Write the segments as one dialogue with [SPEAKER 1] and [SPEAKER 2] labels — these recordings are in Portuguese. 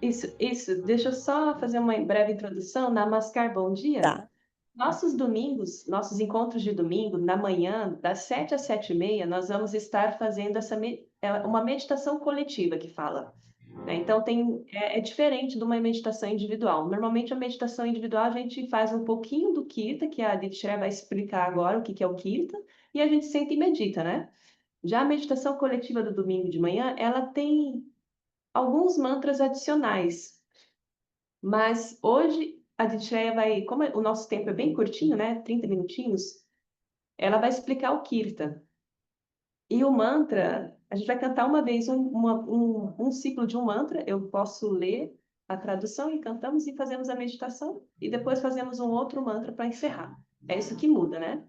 [SPEAKER 1] Isso. Deixa eu só fazer uma breve introdução. Namaskar, bom dia.
[SPEAKER 2] Tá.
[SPEAKER 1] Nossos domingos, nossos encontros de domingo, na manhã, das 7 às 7:30, nós vamos estar fazendo uma meditação coletiva que fala, né? Então, é diferente de uma meditação individual. Normalmente, a meditação individual, a gente faz um pouquinho do Kirtan, que a Aditya vai explicar agora o que que é o Kirtan, e a gente senta e medita, né? Já a meditação coletiva do domingo de manhã, ela tem alguns mantras adicionais. Mas hoje a Ditreya vai, como o nosso tempo é bem curtinho, né? 30 minutinhos, ela vai explicar o Kirtan. E o mantra, a gente vai cantar uma vez um ciclo de um mantra, eu posso ler a tradução e cantamos e fazemos a meditação, e depois fazemos um outro mantra para encerrar. É isso que muda, né?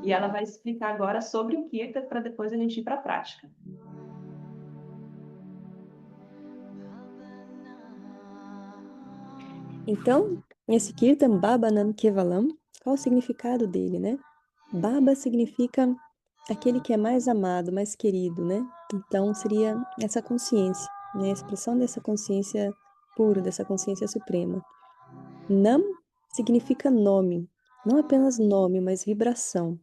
[SPEAKER 1] E ela vai explicar agora sobre o Kirtan para depois a gente ir para a prática.
[SPEAKER 2] Então, esse Kirtan Bhabanam Kevalam, qual o significado dele, né? Baba significa aquele que é mais amado, mais querido, né? Então, seria essa consciência, né? A expressão dessa consciência pura, dessa consciência suprema. Nam significa nome, não apenas nome, mas vibração.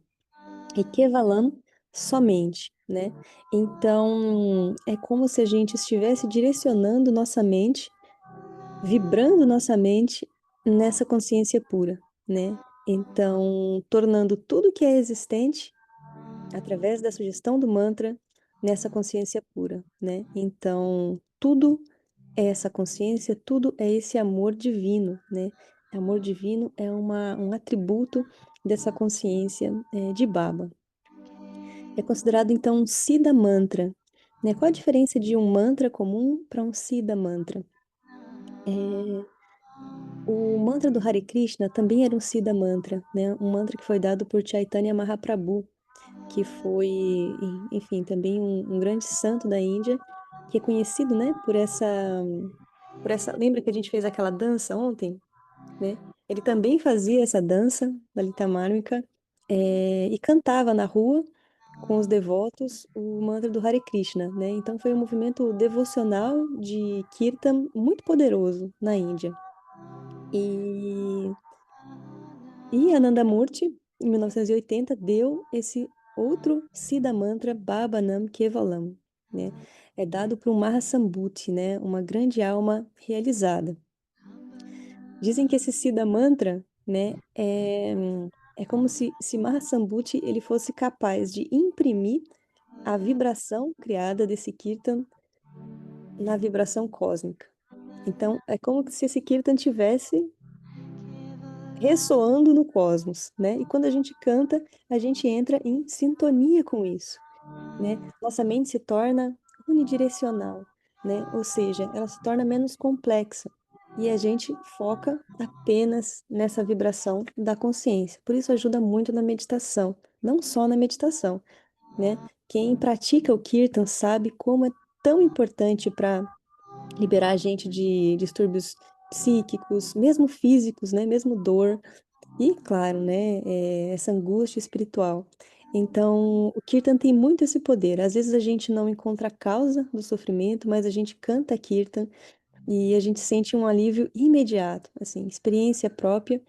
[SPEAKER 2] E Kevalam, somente, né? Então, é como se a gente estivesse direcionando nossa mente, vibrando nossa mente nessa consciência pura, né? Então, tornando tudo que é existente, através da sugestão do mantra, nessa consciência pura, né? Então, tudo é essa consciência, tudo é esse amor divino, né? Amor divino é um atributo dessa consciência de Baba. É considerado, então, um Siddha Mantra, né? Qual a diferença de um mantra comum para um Siddha Mantra? É, o mantra do Hare Krishna também era um Siddha Mantra, né? Um mantra que foi dado por Chaitanya Mahaprabhu, que foi, enfim, também um grande santo da Índia, que é conhecido, né, lembra que a gente fez aquela dança ontem, né? Ele também fazia essa dança, Lalita Marmika, e cantava na rua com os devotos o mantra do Hare Krishna, né? Então foi um movimento devocional de Kirtan muito poderoso na Índia. E E Anandamurti, em 1980, deu esse outro Siddha Mantra Bhabanam Kevalam, né? É dado por um Mahasambhuti, né? Uma grande alma realizada. Dizem que esse Siddha Mantra, né? É como se Mahasambhuti ele fosse capaz de imprimir a vibração criada desse Kirtan na vibração cósmica. Então, é como se esse Kirtan tivesse ressoando no cosmos, né? E quando a gente canta, a gente entra em sintonia com isso, né? Nossa mente se torna unidirecional, né? Ou seja, ela se torna menos complexa e a gente foca apenas nessa vibração da consciência. Por isso ajuda muito na meditação, não só na meditação, né? Quem pratica o Kirtan sabe como é tão importante para liberar a gente de distúrbios psíquicos, mesmo físicos, né? Mesmo dor. E, claro, né, essa angústia espiritual. Então, o Kirtan tem muito esse poder. Às vezes a gente não encontra a causa do sofrimento, mas a gente canta Kirtan e a gente sente um alívio imediato, assim, experiência própria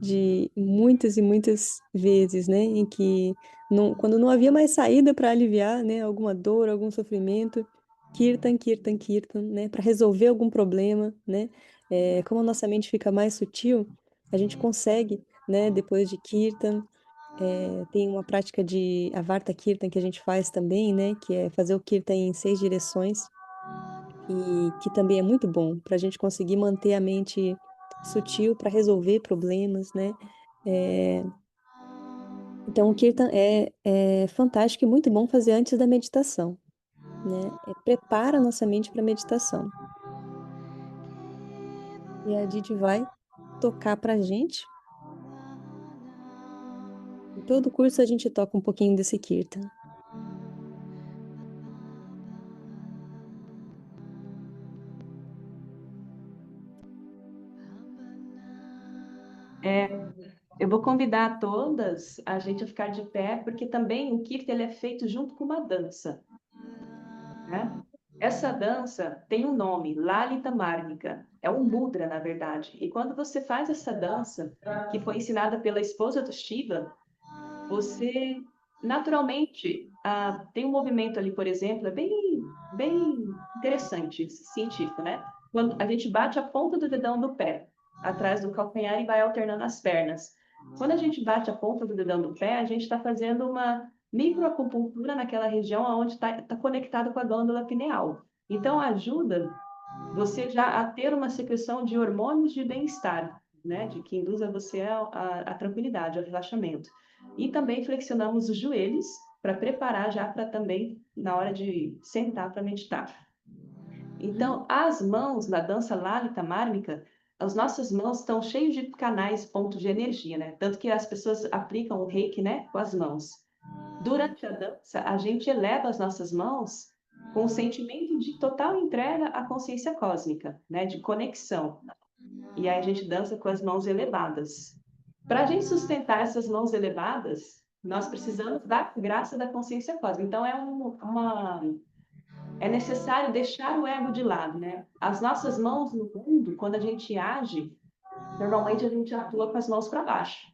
[SPEAKER 2] de muitas e muitas vezes, né, em que quando não havia mais saída para aliviar, né, alguma dor, algum sofrimento, Kirtan, Kirtan, Kirtan, né, para resolver algum problema, né, como a nossa mente fica mais sutil, a gente consegue, né, depois de Kirtan, tem uma prática de Avarta Kirtan que a gente faz também, né, que é fazer o Kirtan em 6 direções, e que também é muito bom para a gente conseguir manter a mente sutil para resolver problemas, né? É, então, o Kirtan é fantástico e muito bom fazer antes da meditação, né? Prepara a nossa mente para a meditação. E a Didi vai tocar para a gente. Em todo curso a gente toca um pouquinho desse Kirtan.
[SPEAKER 1] É, eu vou convidar todas a gente a ficar de pé, porque também o Kirtan ele é feito junto com uma dança, né? Essa dança tem um nome, Lalita Mármica. É um mudra, na verdade. E quando você faz essa dança, que foi ensinada pela esposa do Shiva, você naturalmente tem um movimento ali, por exemplo, é bem interessante, científico, né? Quando a gente bate a ponta do dedão do pé atrás do calcanhar e vai alternando as pernas. Quando a gente bate a ponta do dedão do pé, a gente está fazendo uma microacupuntura naquela região onde está conectado com a glândula pineal. Então, ajuda você já a ter uma secreção de hormônios de bem-estar, né? De que induz a você a tranquilidade, ao relaxamento. E também flexionamos os joelhos para preparar já para também na hora de sentar para meditar. Então, as mãos na dança Lalita Mármica, as nossas mãos estão cheias de canais, pontos de energia, né? Tanto que as pessoas aplicam o reiki, né, com as mãos. Durante a dança, a gente eleva as nossas mãos com um sentimento de total entrega à consciência cósmica, né, de conexão. E aí a gente dança com as mãos elevadas. Para a gente sustentar essas mãos elevadas, nós precisamos da graça da consciência cósmica. Então é necessário deixar o ego de lado, né? As nossas mãos no mundo, quando a gente age, normalmente a gente atua com as mãos para baixo,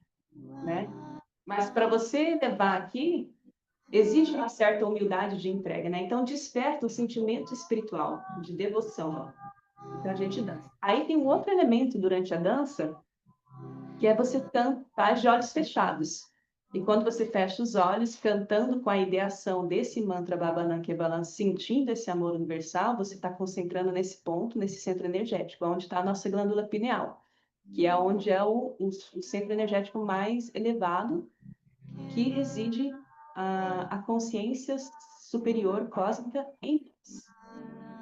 [SPEAKER 1] né? Mas para você levar aqui, existe uma certa humildade de entrega, né? Então desperta o sentimento espiritual de devoção. Então a gente dança. Aí tem um outro elemento durante a dança, que é você cantar de olhos fechados. E quando você fecha os olhos, cantando com a ideação desse mantra Bhavanam Kevalam, sentindo esse amor universal, você está concentrando nesse ponto, nesse centro energético, onde está a nossa glândula pineal, que é onde é o centro energético mais elevado, que reside a consciência superior cósmica em nós.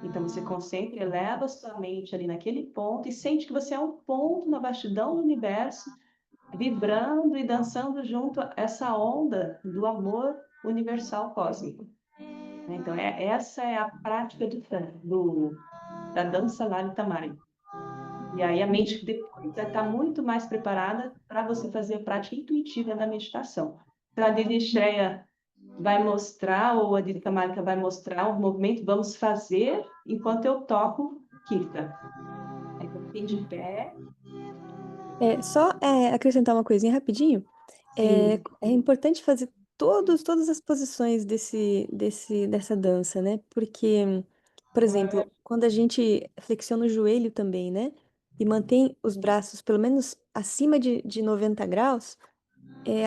[SPEAKER 1] Então você concentra, eleva sua mente ali naquele ponto e sente que você é um ponto na vastidão do universo, vibrando e dançando junto a essa onda do amor universal cósmico. Então essa é a prática da dança Lalita Mari. E aí a mente depois vai estar muito mais preparada para você fazer a prática intuitiva da meditação. Então a Didi Shreya vai mostrar, ou a Didi Kamalika vai mostrar o movimento, vamos fazer enquanto eu toco Kirtan. Aí eu fiquei de pé.
[SPEAKER 2] Só acrescentar uma coisinha rapidinho.
[SPEAKER 1] Sim.
[SPEAKER 2] É importante fazer todas as posições dessa dança, né? Porque, por exemplo, quando a gente flexiona o joelho também, né? E mantém os braços pelo menos acima de 90 graus,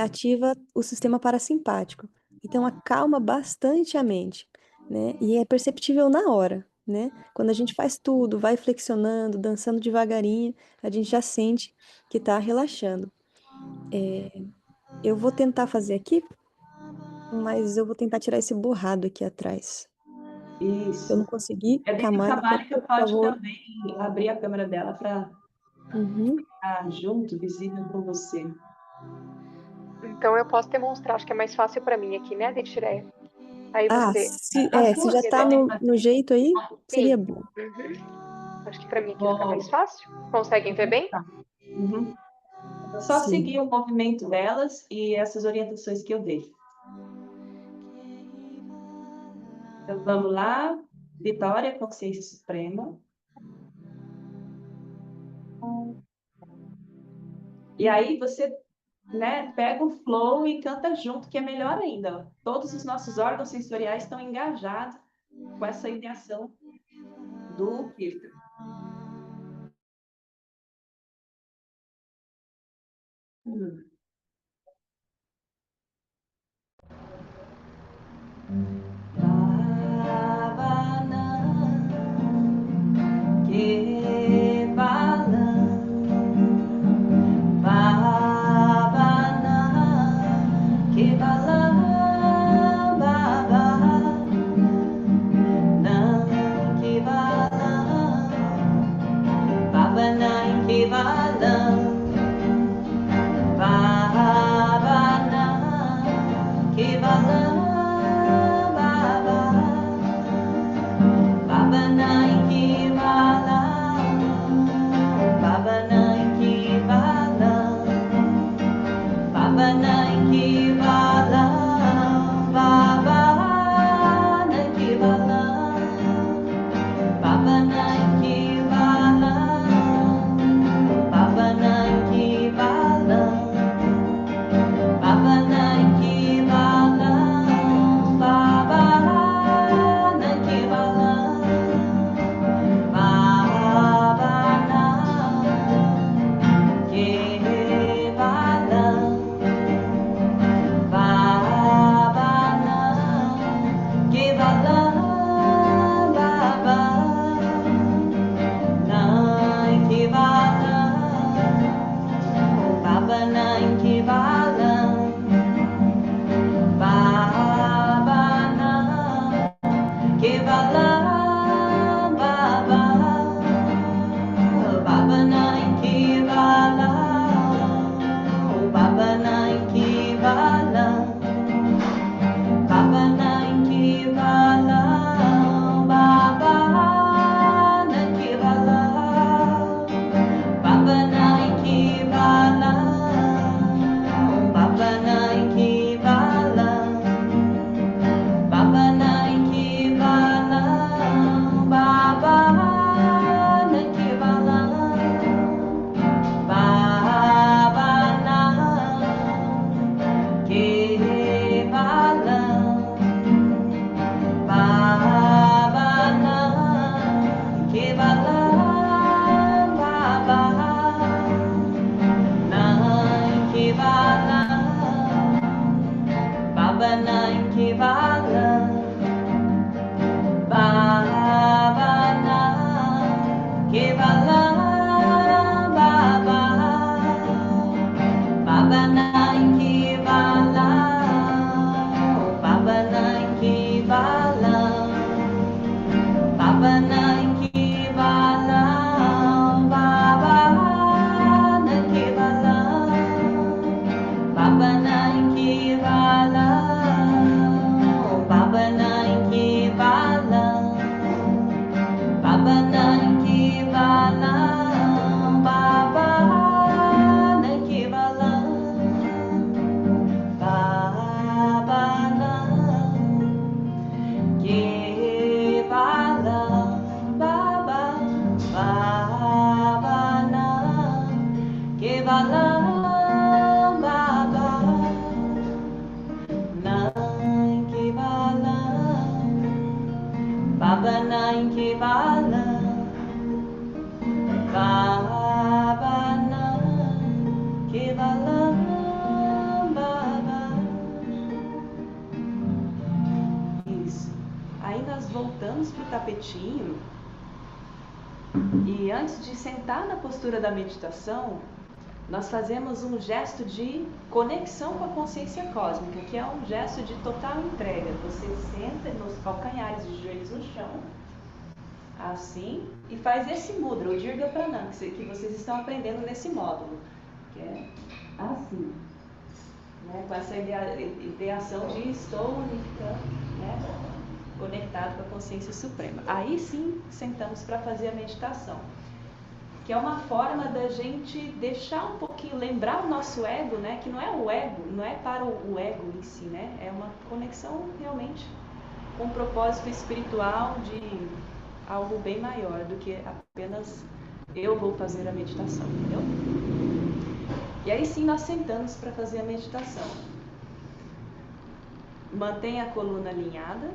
[SPEAKER 2] ativa o sistema parasimpático. Então, acalma bastante a mente, né? E é perceptível na hora, né? Quando a gente faz tudo, vai flexionando, dançando devagarinho, a gente já sente que tá relaxando. Eu vou tentar fazer aqui, mas eu vou tentar tirar esse borrado aqui atrás. Se eu não
[SPEAKER 1] Isso.
[SPEAKER 2] conseguir,
[SPEAKER 1] A Didi
[SPEAKER 2] Camargo,
[SPEAKER 1] Kamalika
[SPEAKER 2] por
[SPEAKER 1] pode
[SPEAKER 2] favor.
[SPEAKER 1] também abrir a câmera dela para
[SPEAKER 2] Uhum.
[SPEAKER 1] ficar junto, visível com você.
[SPEAKER 3] Então eu posso demonstrar, acho que é mais fácil para mim aqui, né, Detireia? Aí
[SPEAKER 2] Ah,
[SPEAKER 3] você.
[SPEAKER 1] As
[SPEAKER 2] se
[SPEAKER 1] duas
[SPEAKER 2] já tá
[SPEAKER 1] podem
[SPEAKER 2] no
[SPEAKER 1] fazer.
[SPEAKER 2] jeito aí, seria
[SPEAKER 3] Sim.
[SPEAKER 2] bom.
[SPEAKER 3] Uhum. Acho que para mim aqui fica mais
[SPEAKER 1] Vou...
[SPEAKER 3] fácil. Conseguem ver bem?
[SPEAKER 1] Tá. Uhum. Só
[SPEAKER 2] Sim.
[SPEAKER 1] seguir o movimento delas e essas orientações que eu dei. Então vamos lá. Vitória, consciência suprema. E aí você, né, pega o flow e canta junto, que é melhor ainda. Todos os nossos órgãos sensoriais estão engajados com essa ideação do Kirtan. Isso. Aí nós voltamos para o tapetinho e antes de sentar na postura da meditação, nós fazemos um gesto de conexão com a consciência cósmica, que é um gesto de total entrega. Você senta nos calcanhares, os joelhos no chão, assim, e faz esse mudra, o Dirga Pranam, que vocês estão aprendendo nesse módulo, que é assim, né? Com essa ideação de estou unificando, né? Conectado com a consciência suprema. Aí sim, sentamos para fazer a meditação, que é uma forma da gente deixar um pouquinho, lembrar o nosso ego, né? Que não é o ego, não é para o ego em si, né? É uma conexão realmente com um propósito espiritual de algo bem maior do que apenas eu vou fazer a meditação, entendeu? E aí sim nós sentamos para fazer a meditação. Mantenha a coluna alinhada.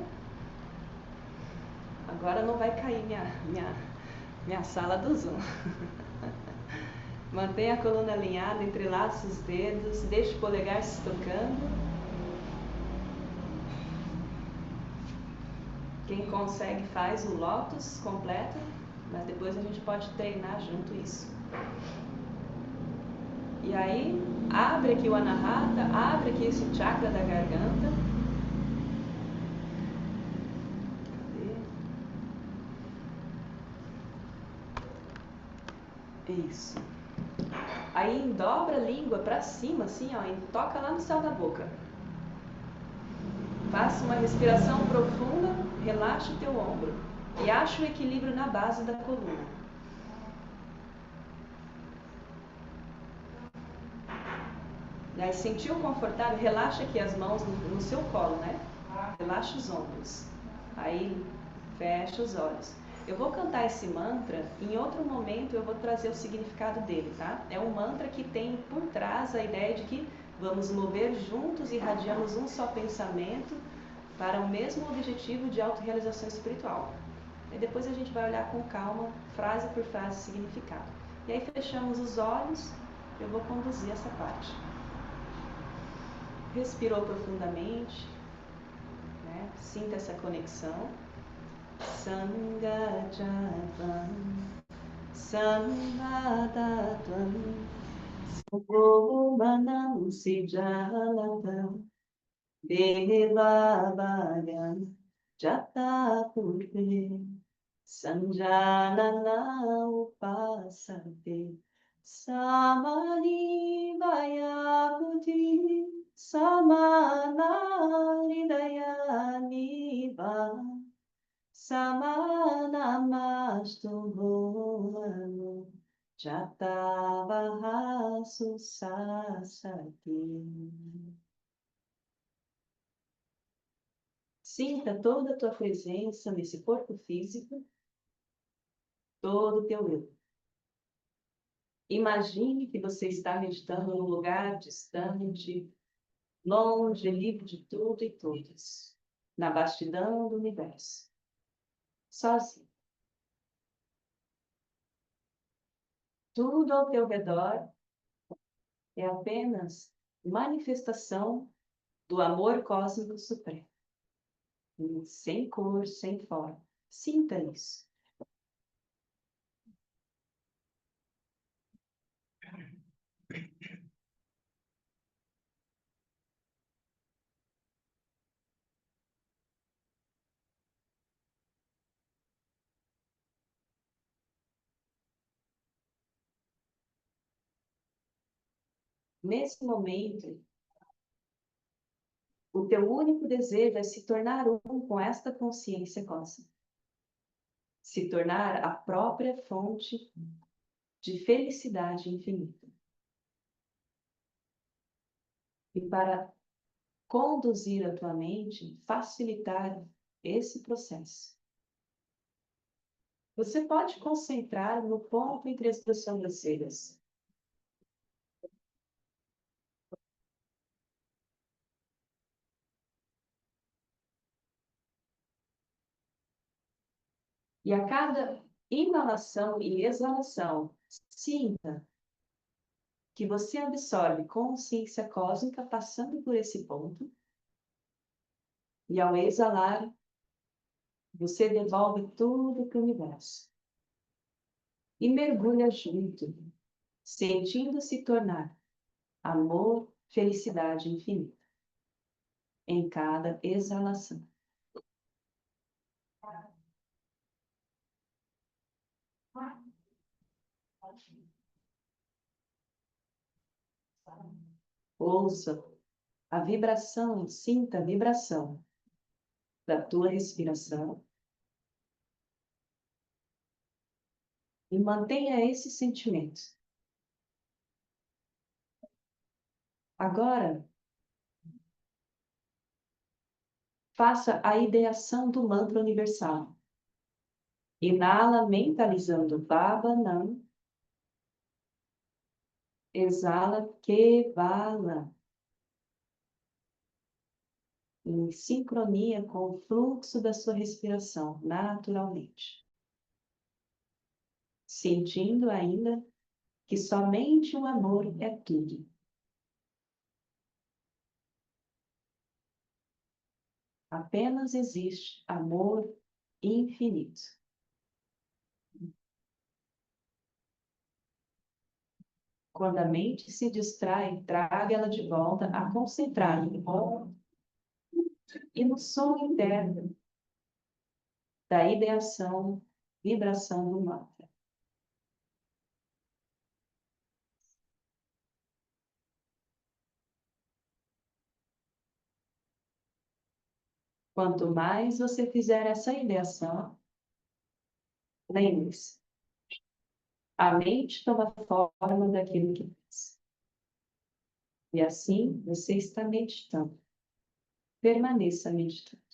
[SPEAKER 1] Agora não vai cair minha sala do Zoom. Mantenha a coluna alinhada, entrelaça os dedos, deixe o polegar se tocando. Quem consegue faz o lótus completo, mas depois a gente pode treinar junto isso. E aí, abre aqui o Anahata, abre aqui esse chakra da garganta. Isso. Aí dobra a língua para cima, assim, ó, e toca lá no céu da boca. Faça uma respiração profunda, relaxa o teu ombro e acha o equilíbrio na base da coluna. E aí, sentiu confortável? Relaxa aqui as mãos no seu colo, né? Relaxa os ombros. Aí, fecha os olhos. Eu vou cantar esse mantra, em outro momento eu vou trazer o significado dele, tá? É um mantra que tem por trás a ideia de que vamos mover juntos, irradiamos um só pensamento para o mesmo objetivo de autorrealização espiritual. E depois a gente vai olhar com calma, frase por frase, o significado. E aí fechamos os olhos, eu vou conduzir essa parte. Respirou profundamente, né? Sinta essa conexão. Sangajavam Samvadatam Somanam Sijalatam Devabhayam Jatapurve Sanjanana Upasate Samani Vayabuti Samana Hridayaniva Samanamastu Bhuvanu Jatavahasu Sasati. Sinta toda a tua presença nesse corpo físico, todo o teu eu. Imagine que você está meditando num lugar distante, longe, livre de tudo e todos, na vastidão do universo, sozinho. Tudo ao teu redor é apenas manifestação do amor cósmico supremo. Sem cor, sem forma. Sinta isso. nesse momento, o teu único desejo é se tornar um com esta consciência cósmica. Se tornar a própria fonte de felicidade infinita. E para conduzir a tua mente, facilitar esse processo, você pode concentrar no ponto entre as tuas sobrancelhas. E a cada inalação e exalação, sinta que você absorve consciência cósmica passando por esse ponto. E ao exalar, você devolve tudo para o universo. E mergulha junto, sentindo-se tornar amor, felicidade infinita em cada exalação. Ouça a vibração, sinta a vibração da tua respiração e mantenha esse sentimento. Agora, faça a ideação do mantra universal. Inala mentalizando Baba Nam. Exala Kevala. Em sincronia com o fluxo da sua respiração, naturalmente. Sentindo ainda que somente o amor é tudo. Apenas existe amor infinito. Quando a mente se distrai, traga ela de volta a concentrar no bom e no som interno da ideação, vibração do mantra. Quanto mais você fizer essa ideação, lembre-se, a mente toma forma daquilo que faz. E assim você está meditando. Permaneça meditando.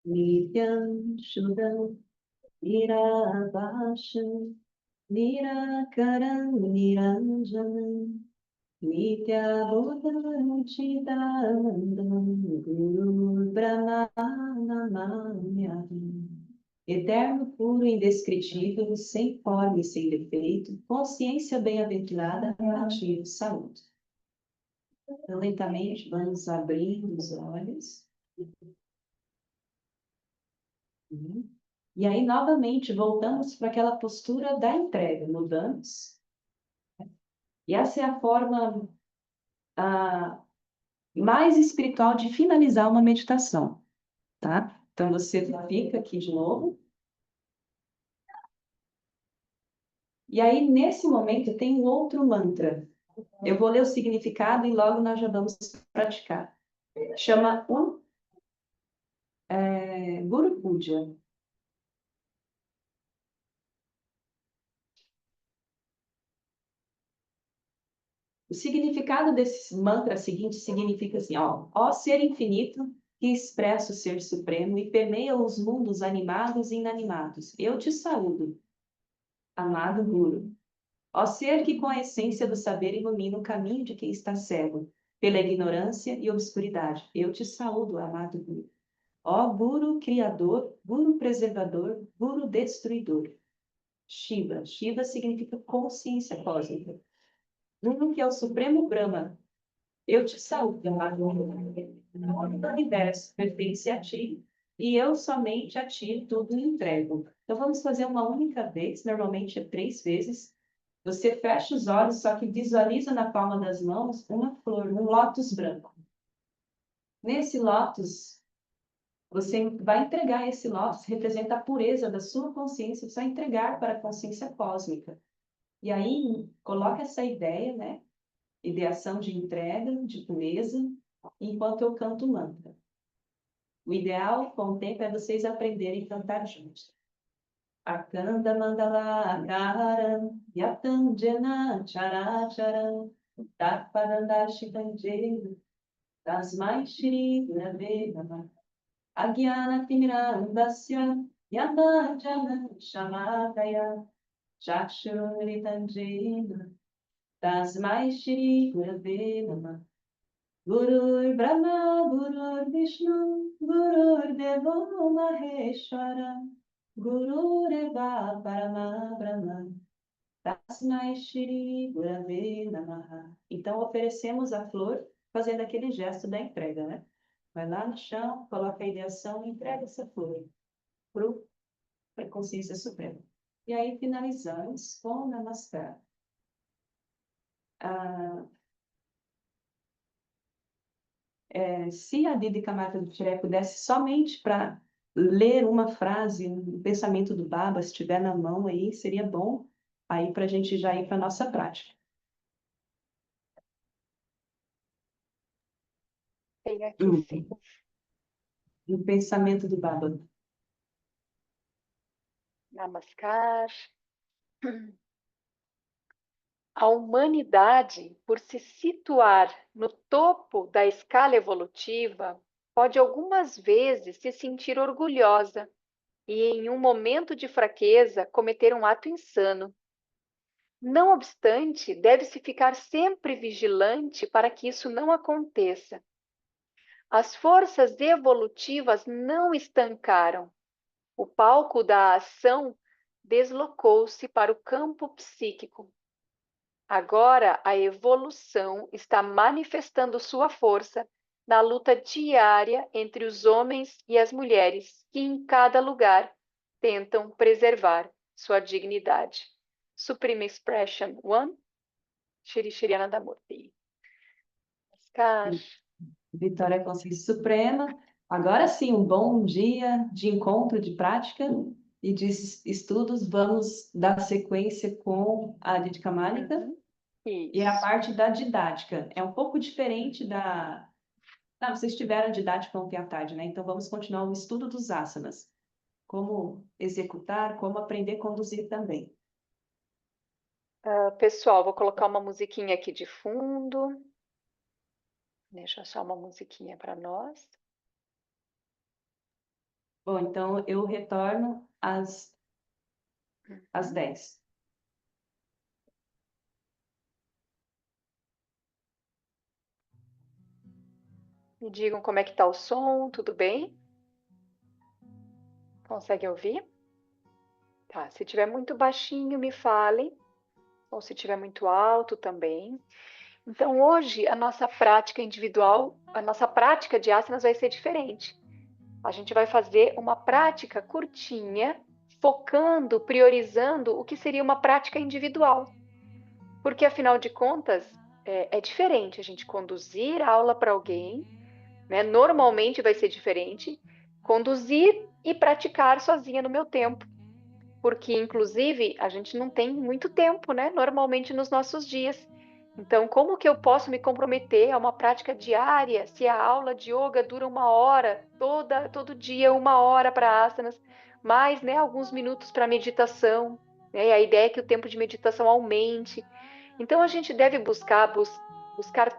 [SPEAKER 1] Nityam Shuddham Nirabhasham Nirakaram Niranjanam Nityabodham Chidanandam Guru Brahma Namamyam. Eterno, puro, indescritível, sem forma e sem defeito, consciência bem-aventurada, ativo, saúde. Então, lentamente, vamos abrindo os olhos. E aí, novamente, voltamos para aquela postura da entrega, mudamos. E essa é a forma mais espiritual de finalizar uma meditação, tá? Então, você fica aqui de novo. E aí, nesse momento, tem um outro mantra. Eu vou ler o significado e logo nós já vamos praticar. Chama Guru Puja. O significado desse mantra seguinte significa assim, ó ser infinito que expressa o ser supremo e permeia os mundos animados e inanimados. Eu te saúdo, amado Guru. Ó ser que com a essência do saber ilumina o caminho de quem está cego, pela ignorância e obscuridade. Eu te saúdo, amado Guru. Ó Guru Criador, Guru Preservador, Guru Destruidor. Shiva. Shiva significa consciência cósmica. Guru, que é o Supremo Brahma. Eu te saúdo, amado Guru. Todo o universo pertence a ti, e eu somente a ti tudo entrego. Então vamos fazer uma única vez, normalmente é 3 vezes. Você fecha os olhos, só que visualiza na palma das mãos uma flor, um lótus branco. Nesse lótus, você vai entregar esse lótus, representa a pureza da sua consciência, você vai entregar para a consciência cósmica. E aí, coloca essa ideia, né? Ideação de entrega, de pureza, enquanto eu canto o mantra. O ideal, com o tempo, é vocês aprenderem a cantar juntos. Akanda Mandala Akaram Yatam Jena Characharam Tatparandarshitanjena Tasmai Shri Gurave Namah Agyana Timirandasya Yama Jana Shamadaya Chakshurumritanjena Tasmai Shri Gurave Namah Gurur Brahma Gurur Vishnu Gurur Devo Maheshwara Gurureva Parama Brahma Tasmai Shri Gurave Namaha. Então, oferecemos a flor fazendo aquele gesto da entrega, né? Vai lá no chão, coloca a ideação e entrega essa flor para a consciência suprema. E aí finalizamos com o Namaskar. Se a Didi Camargo do Tiré pudesse somente para ler uma frase, um pensamento do Baba, se estiver na mão aí, seria bom aí para a gente já ir para a nossa prática.
[SPEAKER 3] Tem aqui sim.
[SPEAKER 1] O pensamento do Baba.
[SPEAKER 3] Namaskar. A humanidade, por se situar no topo da escala evolutiva, pode algumas vezes se sentir orgulhosa e, em um momento de fraqueza, cometer um ato insano. Não obstante, deve-se ficar sempre vigilante para que isso não aconteça. As forças evolutivas não estancaram. O palco da ação deslocou-se para o campo psíquico. Agora a evolução está manifestando sua força na luta diária entre os homens e as mulheres, que em cada lugar tentam preservar sua dignidade. Supreme Expression 1, Shri Shri Anandamurti. Namaskar.
[SPEAKER 1] Vitória Consciência Suprema. Agora sim, um bom dia de encontro, de prática e de estudos. Vamos dar sequência com a Didi Camargo. E a parte da didática é um pouco diferente da... Não, vocês tiveram didática ontem à tarde, né? Então vamos continuar o estudo dos asanas. Como executar, como aprender a conduzir também.
[SPEAKER 3] Pessoal, vou colocar uma musiquinha aqui de fundo. Deixa eu achar uma musiquinha para nós.
[SPEAKER 1] Bom, então eu retorno às 10.
[SPEAKER 3] Me digam como é que está o som, tudo bem? Conseguem ouvir? Tá, se tiver muito baixinho, me falem, ou se tiver muito alto também. Então, hoje, a nossa prática individual, a nossa prática de asanas vai ser diferente. A gente vai fazer uma prática curtinha, focando, priorizando o que seria uma prática individual. Porque, afinal de contas, é diferente a gente conduzir a aula para alguém, né? Normalmente vai ser diferente conduzir e praticar sozinha no meu tempo. Porque, inclusive, a gente não tem muito tempo, né? Normalmente nos nossos dias. Então, como que eu posso me comprometer a uma prática diária se a aula de yoga dura 1 hora, todo dia 1 hora para asanas, mais, né, alguns minutos para meditação, né? E a ideia é que o tempo de meditação aumente. Então, a gente deve buscar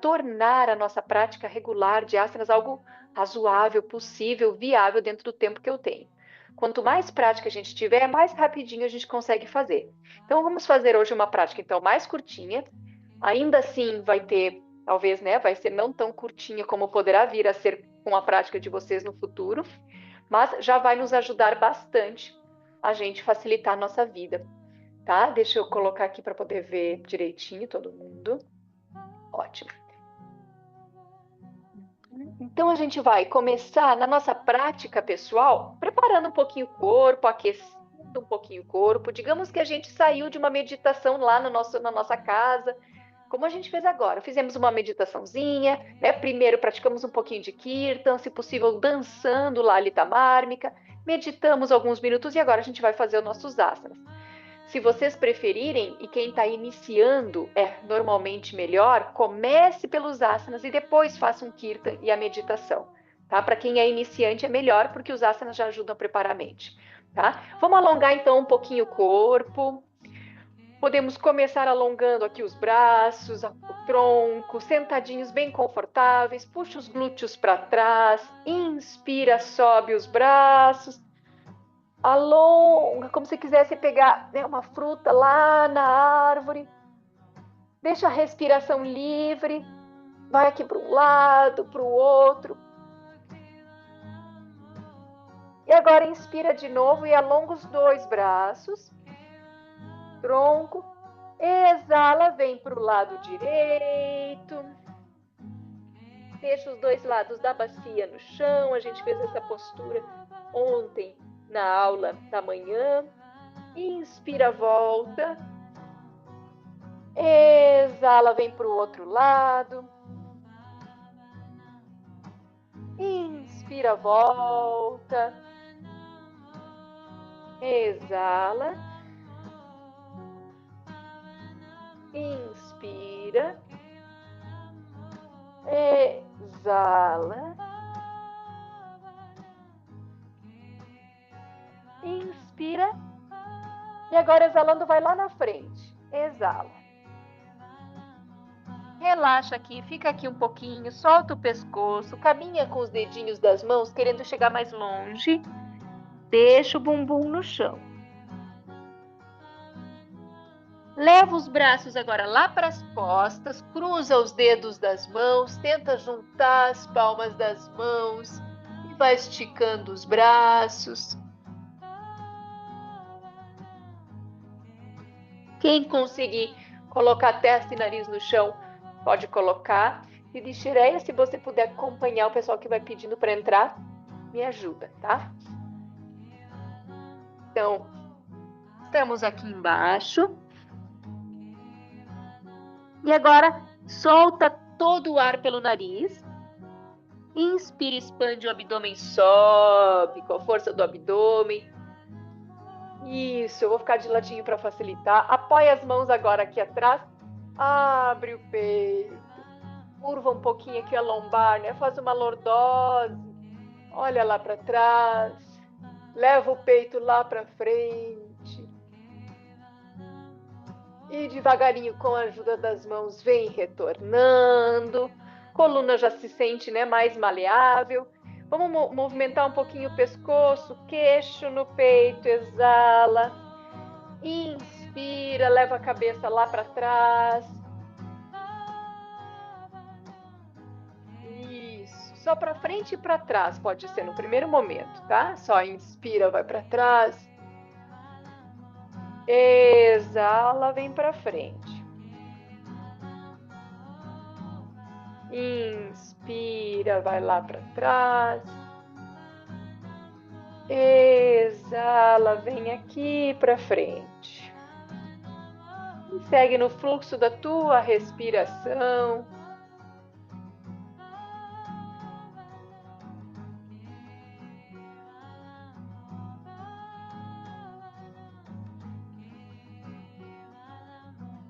[SPEAKER 3] tornar a nossa prática regular de asanas algo razoável, possível, viável dentro do tempo que eu tenho. Quanto mais prática a gente tiver, mais rapidinho a gente consegue fazer. Então, vamos fazer hoje uma prática, então, mais curtinha. Ainda assim, vai ter, talvez, né, vai ser não tão curtinha como poderá vir a ser com a prática de vocês no futuro, mas já vai nos ajudar bastante a gente facilitar a nossa vida, tá? Deixa eu colocar aqui para poder ver direitinho todo mundo. Ótimo. Então, a gente vai começar na nossa prática pessoal, preparando um pouquinho o corpo, aquecendo um pouquinho o corpo. Digamos que a gente saiu de uma meditação lá na nossa casa, como a gente fez agora. Fizemos uma meditaçãozinha, né? Primeiro praticamos um pouquinho de Kirtan, se possível dançando Lalita Mármica, meditamos alguns minutos e agora a gente vai fazer os nossos asanas. Se vocês preferirem, e quem está iniciando é normalmente melhor, comece pelos asanas e depois faça um kirtan e a meditação. Tá? Para quem é iniciante é melhor, porque os asanas já ajudam a preparar a mente. Tá? Vamos alongar então um pouquinho o corpo. Podemos começar alongando aqui os braços, o tronco, sentadinhos bem confortáveis. Puxa os glúteos para trás. Inspira, sobe os braços. Alonga, como se quisesse pegar, né, uma fruta lá na árvore. Deixa a respiração livre. Vai aqui para um lado, para o outro. E agora inspira de novo e alonga os 2 braços. Tronco. Exala, vem para o lado direito. Deixa os 2 lados da bacia no chão. A gente fez essa postura ontem na aula da manhã. Inspira, volta. Exala, vem para o outro lado. Inspira, volta. Exala. Inspira. Exala. Inspira. E agora exalando vai lá na frente. Exala. Relaxa aqui, fica aqui um pouquinho, solta o pescoço, caminha com os dedinhos das mãos, querendo chegar mais longe. Deixa o bumbum no chão. Leva os braços agora lá para as costas, cruza os dedos das mãos, tenta juntar as palmas das mãos e vai esticando os braços. Quem conseguir colocar testa e nariz no chão, pode colocar. E de Shireia, se você puder acompanhar o pessoal que vai pedindo para entrar, me ajuda, tá? Então, estamos aqui embaixo. E agora, solta todo o ar pelo nariz. Inspira, expande o abdômen, sobe com a força do abdômen. Isso, eu vou ficar de ladinho para facilitar. Apoia as mãos agora aqui atrás. Abre o peito. Curva um pouquinho aqui a lombar, né? Faz uma lordose. Olha lá para trás. Leva o peito lá para frente. E devagarinho, com a ajuda das mãos, vem retornando. Coluna já se sente, né, mais maleável. Vamos movimentar um pouquinho o pescoço, queixo no peito, exala. Inspira, leva a cabeça lá para trás. Isso, só para frente e para trás, pode ser no primeiro momento, tá? Só inspira, vai para trás. Exala, vem para frente. Inspira, vai lá para trás. Exala, vem aqui para frente. E segue no fluxo da tua respiração.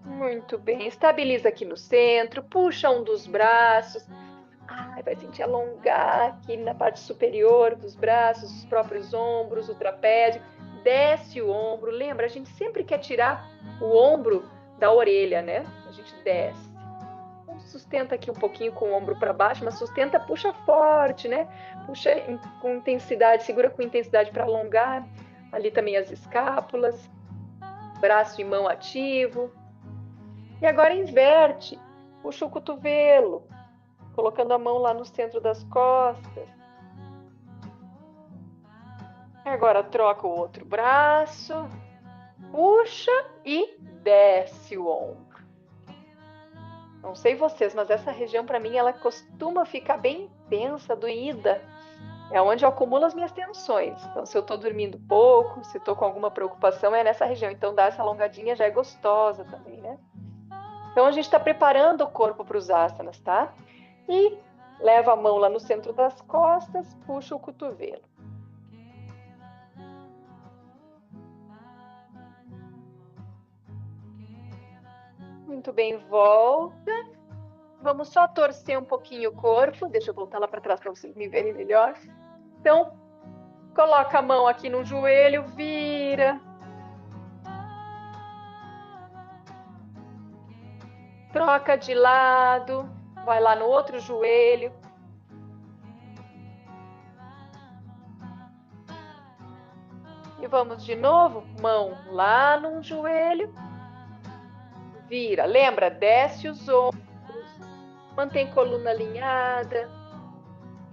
[SPEAKER 3] Muito bem, estabiliza aqui no centro, puxa um dos braços. Ai, vai sentir alongar aqui na parte superior dos braços, os próprios ombros, o trapézio. Desce o ombro. Lembra, a gente sempre quer tirar o ombro da orelha, né? A gente desce. Então, sustenta aqui um pouquinho com o ombro para baixo, mas sustenta, puxa forte, né? Puxa com intensidade, segura com intensidade para alongar. Ali também as escápulas. Braço e mão ativo. E agora inverte. Puxa o cotovelo, colocando a mão lá no centro das costas. Agora troca o outro braço, puxa e desce o ombro. Não sei vocês, mas essa região para mim ela costuma ficar bem tensa, doída. É onde eu acumulo as minhas tensões. Então, se eu estou dormindo pouco, se estou com alguma preocupação, é nessa região. Então, dar essa alongadinha já é gostosa também, né? Então, a gente está preparando o corpo para os asanas, tá? E leva a mão lá no centro das costas, puxa o cotovelo. Muito bem, volta. Vamos só torcer um pouquinho o corpo. Deixa eu voltar lá para trás para vocês me verem melhor. Então, coloca a mão aqui no joelho, vira. Troca de lado, vai lá no outro joelho. E vamos de novo, mão lá num joelho. Vira, lembra, desce os ombros, mantém coluna alinhada.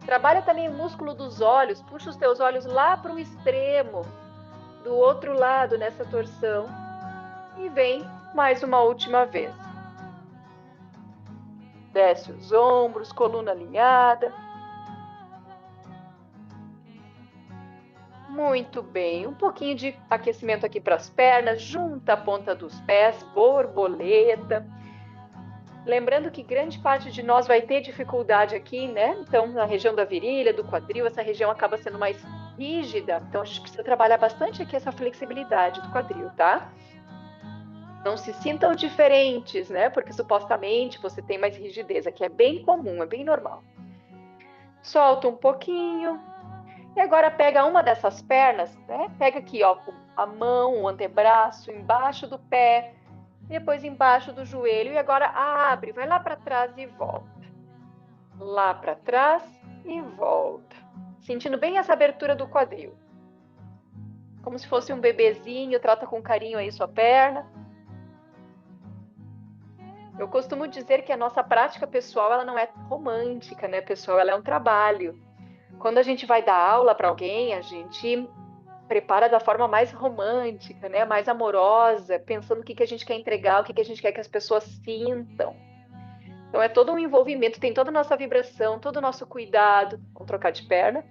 [SPEAKER 3] Trabalha também o músculo dos olhos, puxa os teus olhos lá para o extremo, do outro lado nessa torção. E vem mais uma última vez. Desce os ombros, coluna alinhada. Muito bem. Um pouquinho de aquecimento aqui para as pernas. Junta a ponta dos pés, borboleta. Lembrando que grande parte de nós vai ter dificuldade aqui, né? Então, na região da virilha, do quadril, essa região acaba sendo mais rígida. Então, a gente precisa trabalhar bastante aqui essa flexibilidade do quadril, tá? Não se sintam diferentes, né? Porque supostamente você tem mais rigidez. Aqui é bem comum, é bem normal. Solta um pouquinho. E agora pega uma dessas pernas, né? Pega aqui, ó, a mão, o antebraço, embaixo do pé, depois embaixo do joelho. E agora abre, vai lá para trás e volta. Lá para trás e volta. Sentindo bem essa abertura do quadril. Como se fosse um bebezinho, trata com carinho aí sua perna. Eu costumo dizer que a nossa prática pessoal, ela não é romântica, né, pessoal? Ela é um trabalho. Quando a gente vai dar aula para alguém, a gente prepara da forma mais romântica, né, mais amorosa, pensando o que a gente quer entregar, o que a gente quer que as pessoas sintam. Então, é todo um envolvimento, tem toda a nossa vibração, todo o nosso cuidado. Vamos trocar de perna.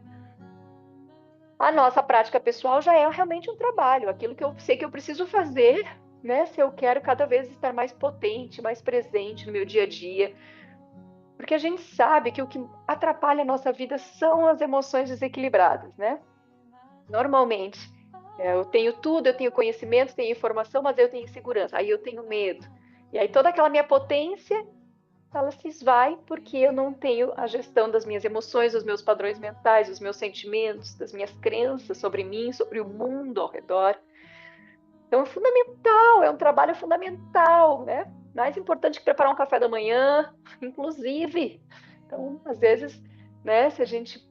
[SPEAKER 3] A nossa prática pessoal já é realmente um trabalho, aquilo que eu sei que eu preciso fazer, né, se eu quero cada vez estar mais potente, mais presente no meu dia a dia. Porque a gente sabe que o que atrapalha a nossa vida são as emoções desequilibradas, né? Normalmente, eu tenho tudo, eu tenho conhecimento, tenho informação, mas eu tenho insegurança, aí eu tenho medo. E aí toda aquela minha potência, ela se esvai porque eu não tenho a gestão das minhas emoções, dos meus padrões mentais, dos meus sentimentos, das minhas crenças sobre mim, sobre o mundo ao redor. Então é fundamental, é um trabalho fundamental, né? Mais importante que preparar um café da manhã, inclusive. Então, às vezes, né, se a gente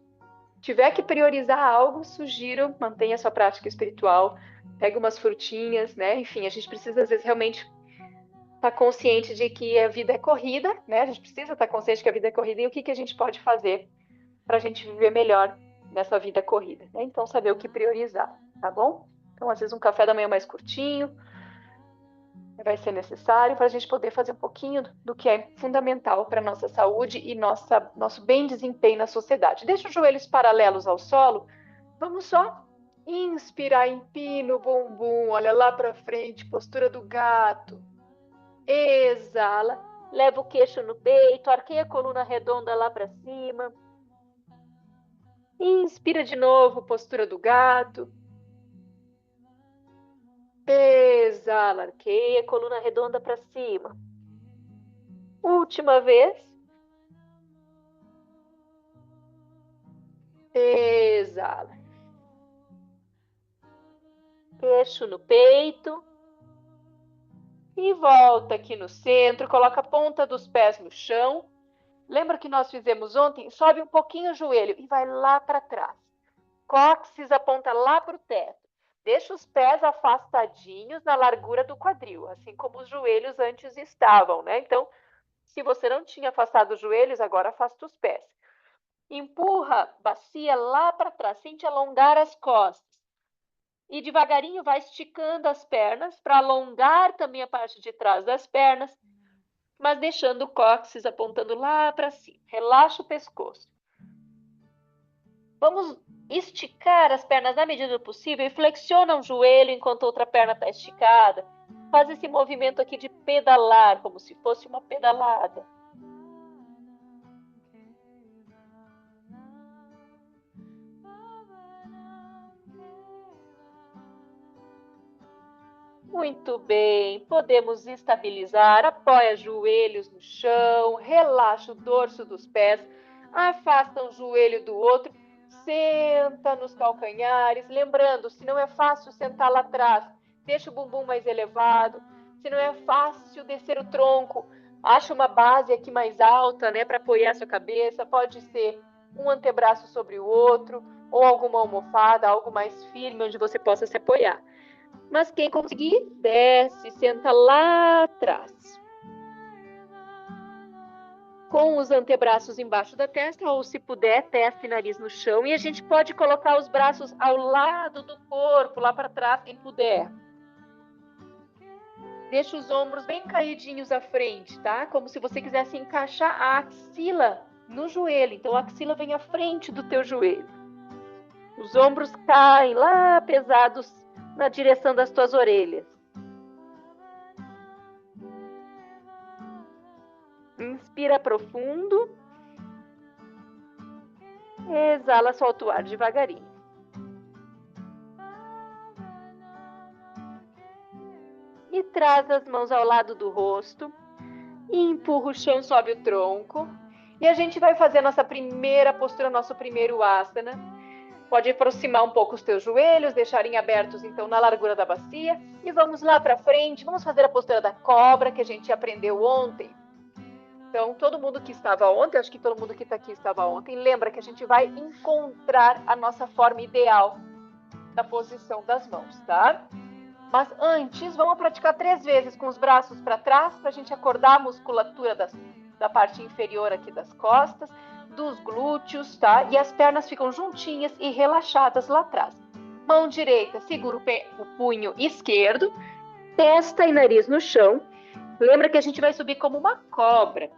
[SPEAKER 3] tiver que priorizar algo, sugiro, mantenha a sua prática espiritual, pegue umas frutinhas, né? Enfim, a gente precisa, às vezes, realmente estar consciente de que a vida é corrida, né? A gente precisa estar consciente que a vida é corrida e o que a gente pode fazer para a gente viver melhor nessa vida corrida, né? Então, saber o que priorizar, tá bom? Então, às vezes, um café da manhã mais curtinho vai ser necessário para a gente poder fazer um pouquinho do que é fundamental para a nossa saúde e nosso bem desempenho na sociedade. Deixa os joelhos paralelos ao solo. Vamos só inspirar, empina o bumbum, olha lá para frente, postura do gato. Exala, leva o queixo no peito, arqueia a coluna redonda lá para cima. Inspira de novo, postura do gato. Exala, arqueia, coluna redonda para cima. Última vez. Exala. Queixo no peito. E volta aqui no centro, coloca a ponta dos pés no chão. Lembra que nós fizemos ontem? Sobe um pouquinho o joelho e vai lá para trás. Cóccix aponta lá para o teto. Deixa os pés afastadinhos na largura do quadril, assim como os joelhos antes estavam, né? Então, se você não tinha afastado os joelhos, agora afasta os pés. Empurra a bacia lá para trás, sente alongar as costas. E devagarinho vai esticando as pernas para alongar também a parte de trás das pernas, mas deixando o cóccix apontando lá para cima. Relaxa o pescoço. Vamos esticar as pernas na medida do possível e flexiona um joelho enquanto a outra perna está esticada. Faz esse movimento aqui de pedalar, como se fosse uma pedalada. Muito bem, podemos estabilizar, apoia joelhos no chão, relaxa o dorso dos pés, afasta um joelho do outro, senta nos calcanhares, lembrando, se não é fácil sentar lá atrás, deixa o bumbum mais elevado, se não é fácil descer o tronco, acha uma base aqui mais alta, né, para apoiar a sua cabeça, pode ser um antebraço sobre o outro, ou alguma almofada, algo mais firme onde você possa se apoiar. Mas quem conseguir, desce, senta lá atrás. Com os antebraços embaixo da testa, ou se puder, testa e nariz no chão. E a gente pode colocar os braços ao lado do corpo, lá para trás, quem puder. Deixa os ombros bem caidinhos à frente, tá? Como se você quisesse encaixar a axila no joelho. Então, a axila vem à frente do teu joelho. Os ombros caem lá pesados na direção das tuas orelhas. Inspira profundo. Exala, solta o ar devagarinho. E traz as mãos ao lado do rosto. E empurra o chão, sobe o tronco. E a gente vai fazer a nossa primeira postura, nosso primeiro asana. Pode aproximar um pouco os teus joelhos, deixarem abertos então na largura da bacia. E vamos lá para frente, vamos fazer a postura da cobra que a gente aprendeu ontem. Então, todo mundo que estava ontem, acho que todo mundo que está aqui estava ontem, lembra que a gente vai encontrar a nossa forma ideal da posição das mãos, tá? Mas antes, vamos praticar 3 vezes com os braços para trás, para a gente acordar a musculatura da parte inferior aqui das costas, dos glúteos, tá? E as pernas ficam juntinhas e relaxadas lá atrás. Mão direita, segura o punho esquerdo, testa e nariz no chão. Lembra que a gente vai subir como uma cobra.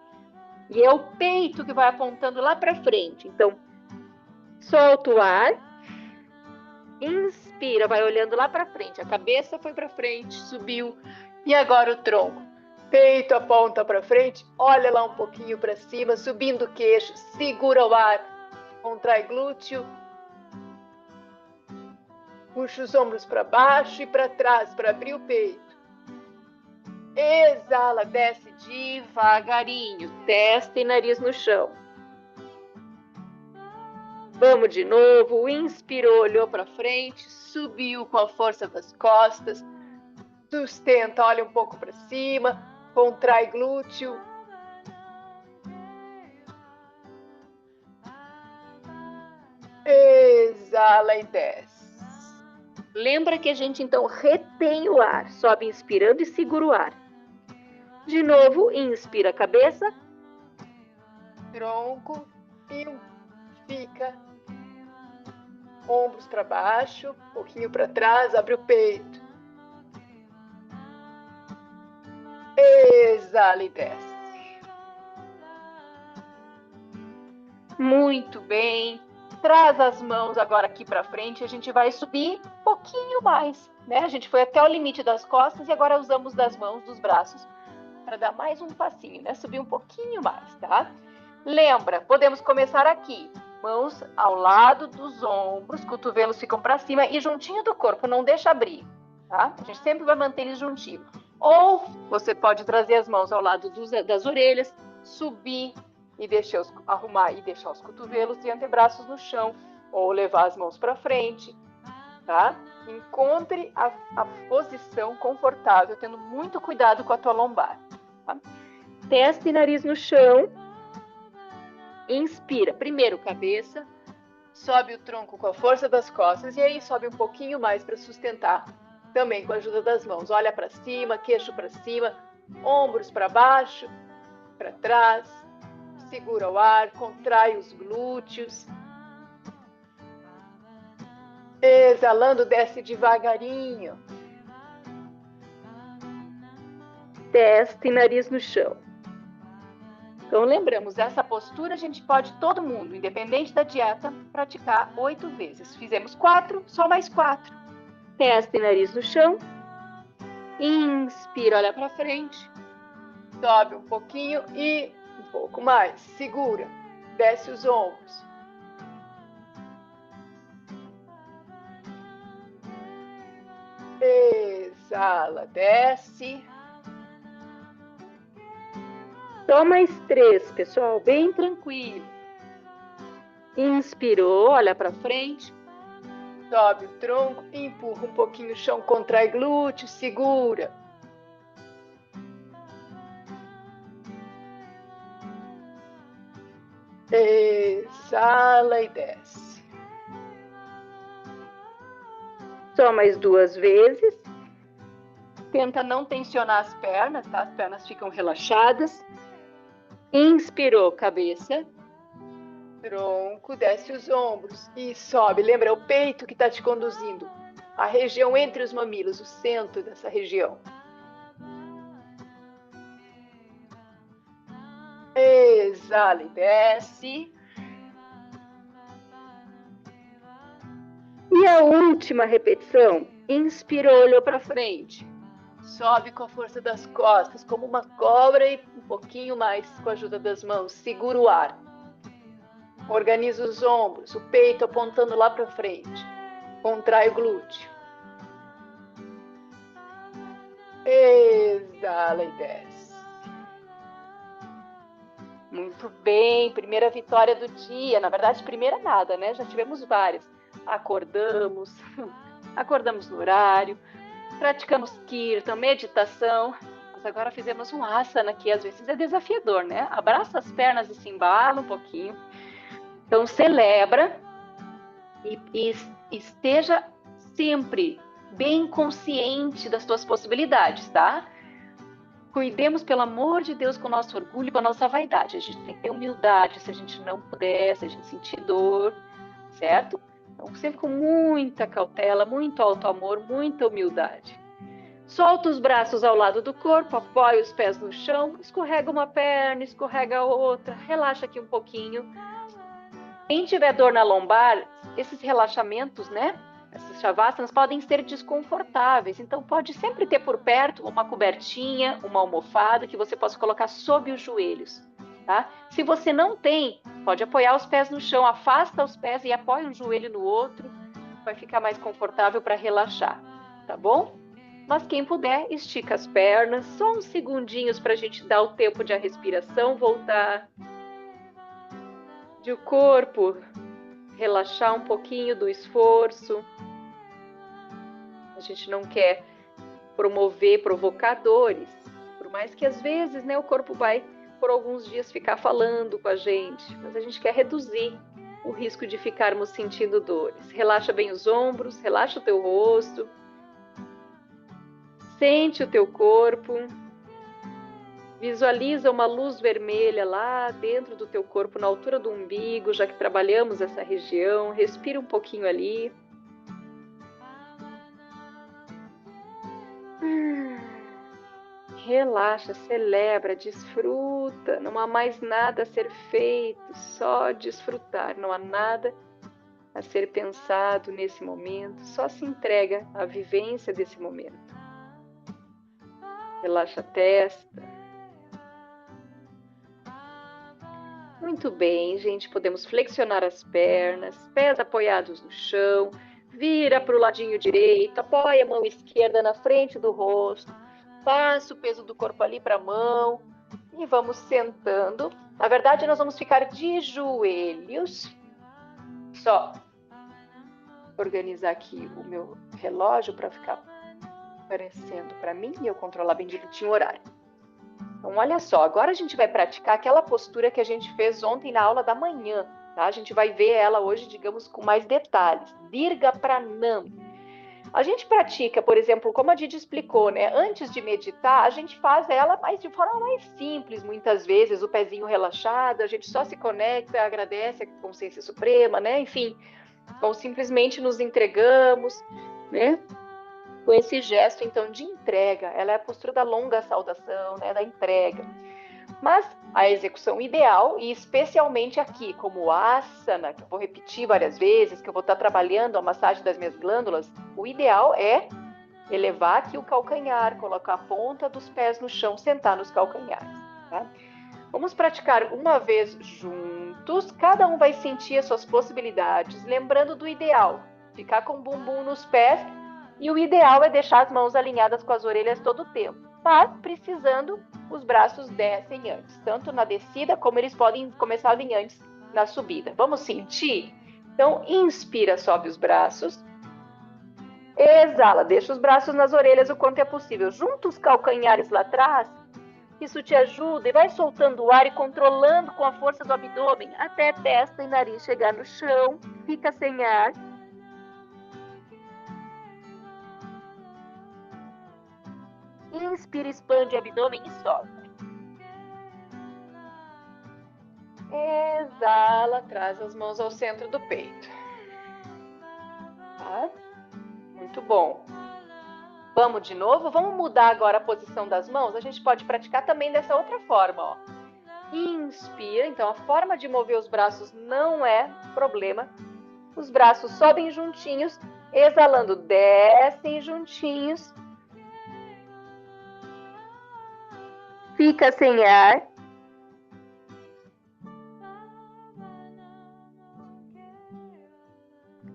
[SPEAKER 3] E é o peito que vai apontando lá para frente. Então, solta o ar. Inspira, vai olhando lá para frente. A cabeça foi para frente, subiu. E agora o tronco. Peito aponta para frente, olha lá um pouquinho para cima, subindo o queixo, segura o ar, contrai glúteo. Puxa os ombros para baixo e para trás para abrir o peito. Exala, desce devagarinho, testa e nariz no chão. Vamos de novo, inspirou, olhou para frente, subiu com a força das costas, sustenta, olha um pouco para cima, contrai glúteo. exala e desce. Lembra que a gente, então, retém o ar. Sobe inspirando e segura o ar. De novo, inspira a cabeça. Tronco e fica. Ombros para baixo, um pouquinho para trás, abre o peito. Exala e desce. Muito bem. Traz as mãos agora aqui para frente. A gente vai subir um pouquinho mais, né? A gente foi até o limite das costas e agora usamos das mãos, dos braços, para dar mais um passinho, né? Subir um pouquinho mais, tá? Lembra, podemos começar aqui. Mãos ao lado dos ombros, cotovelos ficam para cima e juntinho do corpo, não deixa abrir, tá? A gente sempre vai manter eles juntinho. Ou você pode trazer as mãos ao lado das orelhas, subir e arrumar e deixar os cotovelos e antebraços no chão, ou levar as mãos para frente, tá? Encontre a posição confortável, tendo muito cuidado com a tua lombar, tá? Testa e nariz no chão. Inspira, primeiro cabeça, sobe o tronco com a força das costas e aí sobe um pouquinho mais para sustentar, também com a ajuda das mãos. Olha para cima, queixo para cima, ombros para baixo, para trás, segura o ar, contrai os glúteos. Exalando, desce devagarinho. Testa e nariz no chão. Então, lembramos, essa postura a gente pode, todo mundo, independente da dieta, praticar 8 vezes. Fizemos 4, só mais 4. Testa e nariz no chão. Inspira, olha para frente. Sobe um pouquinho e um pouco mais. Segura. Desce os ombros. Exala, desce. Só mais 3, pessoal, bem tranquilo. Inspirou, olha para frente. Sobe o tronco, empurra um pouquinho o chão, contrai glúteo, segura. Exala e desce. Só mais 2 vezes. Tenta não tensionar as pernas, tá? As pernas ficam relaxadas. Inspirou, cabeça, tronco, desce os ombros e sobe. Lembra, é o peito que está te conduzindo. A região entre os mamilos, o centro dessa região. Exala e desce. E a última repetição. Inspirou, olhou para frente. Sobe com a força das costas, como uma cobra e um pouquinho mais com a ajuda das mãos. Segura o ar. Organiza os ombros, o peito apontando lá para frente. Contrai o glúteo. Exala e desce. Muito bem, primeira vitória do dia. Na verdade, primeira nada, né? Já tivemos várias. Acordamos no horário. Praticamos kirtan, meditação, mas agora fizemos um asana que às vezes é desafiador, né? Abraça as pernas e se embala um pouquinho. Então, celebra e esteja sempre bem consciente das tuas possibilidades, tá? Cuidemos, pelo amor de Deus, com o nosso orgulho e com a nossa vaidade. A gente tem que ter humildade se a gente não puder, se a gente sentir dor, certo? Então, sempre com muita cautela, muito auto-amor, muita humildade. Solta os braços ao lado do corpo, apoia os pés no chão, escorrega uma perna, escorrega a outra, relaxa aqui um pouquinho. Quem tiver dor na lombar, esses relaxamentos, né? Essas shavassanas podem ser desconfortáveis, então pode sempre ter por perto uma cobertinha, uma almofada que você possa colocar sob os joelhos. Tá? Se você não tem, pode apoiar os pés no chão, afasta os pés e apoia um joelho no outro, vai ficar mais confortável para relaxar, tá bom? Mas quem puder, estica as pernas, só uns segundinhos para a gente dar o tempo de a respiração voltar, de o corpo relaxar um pouquinho do esforço. A gente não quer provocar dores, por mais que às vezes, né, o corpo vai por alguns dias ficar falando com a gente, mas a gente quer reduzir o risco de ficarmos sentindo dores. Relaxa bem os ombros, relaxa o teu rosto. Sente o teu corpo. Visualiza uma luz vermelha lá dentro do teu corpo, na altura do umbigo, já que trabalhamos essa região. Respira um pouquinho ali. Relaxa, celebra, desfruta. Não há mais nada a ser feito, só desfrutar. Não há nada a ser pensado nesse momento, só se entrega à vivência desse momento. Relaxa a testa. Muito bem, gente. Podemos flexionar as pernas, pés apoiados no chão. Vira para o ladinho direito, apoia a mão esquerda na frente do rosto. Passa o peso do corpo ali para a mão e vamos sentando. Na verdade, nós vamos ficar de joelhos. Só organizar aqui o meu relógio para ficar aparecendo para mim e eu controlar bem direitinho o horário. Então, olha só, agora a gente vai praticar aquela postura que a gente fez ontem na aula da manhã, tá? A gente vai ver ela hoje, digamos, com mais detalhes. Dirga Pranam. A gente pratica, por exemplo, como a Didi explicou, né? Antes de meditar, a gente faz ela de forma mais simples, muitas vezes, o pezinho relaxado, a gente só se conecta, agradece a consciência suprema, né? Enfim, ou simplesmente nos entregamos, né? Com esse gesto, então, de entrega. Ela é a postura da longa saudação, né? Da entrega. Mas a execução ideal, e especialmente aqui, como asana, que eu vou repetir várias vezes, que eu vou estar trabalhando a massagem das minhas glândulas, o ideal é elevar aqui o calcanhar, colocar a ponta dos pés no chão, sentar nos calcanhares. Tá? Vamos praticar uma vez juntos, cada um vai sentir as suas possibilidades, lembrando do ideal, ficar com o bumbum nos pés, e o ideal é deixar as mãos alinhadas com as orelhas todo o tempo. Mas, precisando, os braços descem antes, tanto na descida como eles podem começar a vir antes na subida. Vamos sentir? Então, inspira, sobe os braços. Exala, deixa os braços nas orelhas o quanto é possível. Junta os calcanhares lá atrás. Isso te ajuda e vai soltando o ar e controlando com a força do abdômen até testa e nariz chegar no chão. Fica sem ar. Inspira, expande o abdômen e solta. Exala, traz as mãos ao centro do peito. Tá? Muito bom. Vamos de novo? Vamos mudar agora a posição das mãos? A gente pode praticar também dessa outra forma, ó. Inspira, então a forma de mover os braços não é problema. Os braços sobem juntinhos, exalando, descem juntinhos. Fica sem ar.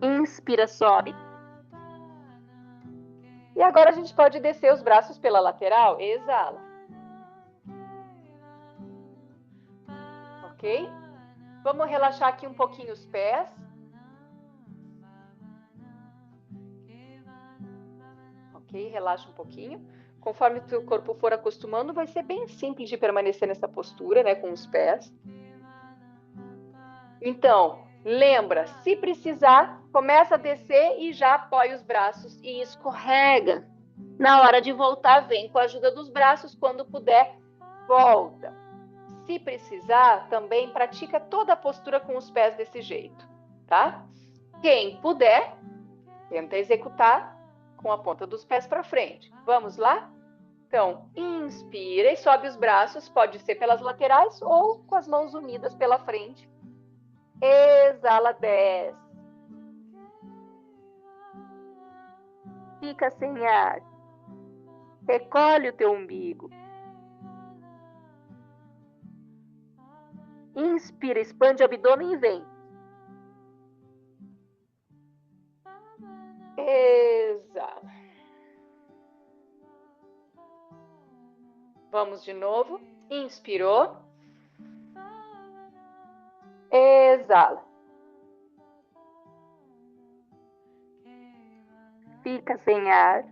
[SPEAKER 3] Inspira, sobe. E agora a gente pode descer os braços pela lateral. Exala. Ok? Vamos relaxar aqui um pouquinho os pés. Ok? Relaxa um pouquinho. Conforme o teu corpo for acostumando, vai ser bem simples de permanecer nessa postura, né? Com os pés. Então, lembra, se precisar, começa a descer e já apoia os braços e escorrega. Na hora de voltar, vem com a ajuda dos braços. Quando puder, volta. Se precisar, também pratica toda a postura com os pés desse jeito, tá? Quem puder, tenta executar com a ponta dos pés para frente. Vamos lá? Então, inspira e sobe os braços, pode ser pelas laterais ou com as mãos unidas pela frente. Exala, desce. Fica sem ar. Recolhe o teu umbigo. Inspira, expande o abdômen e vem. Exala. Vamos de novo. Inspirou. Exala. Fica sem ar.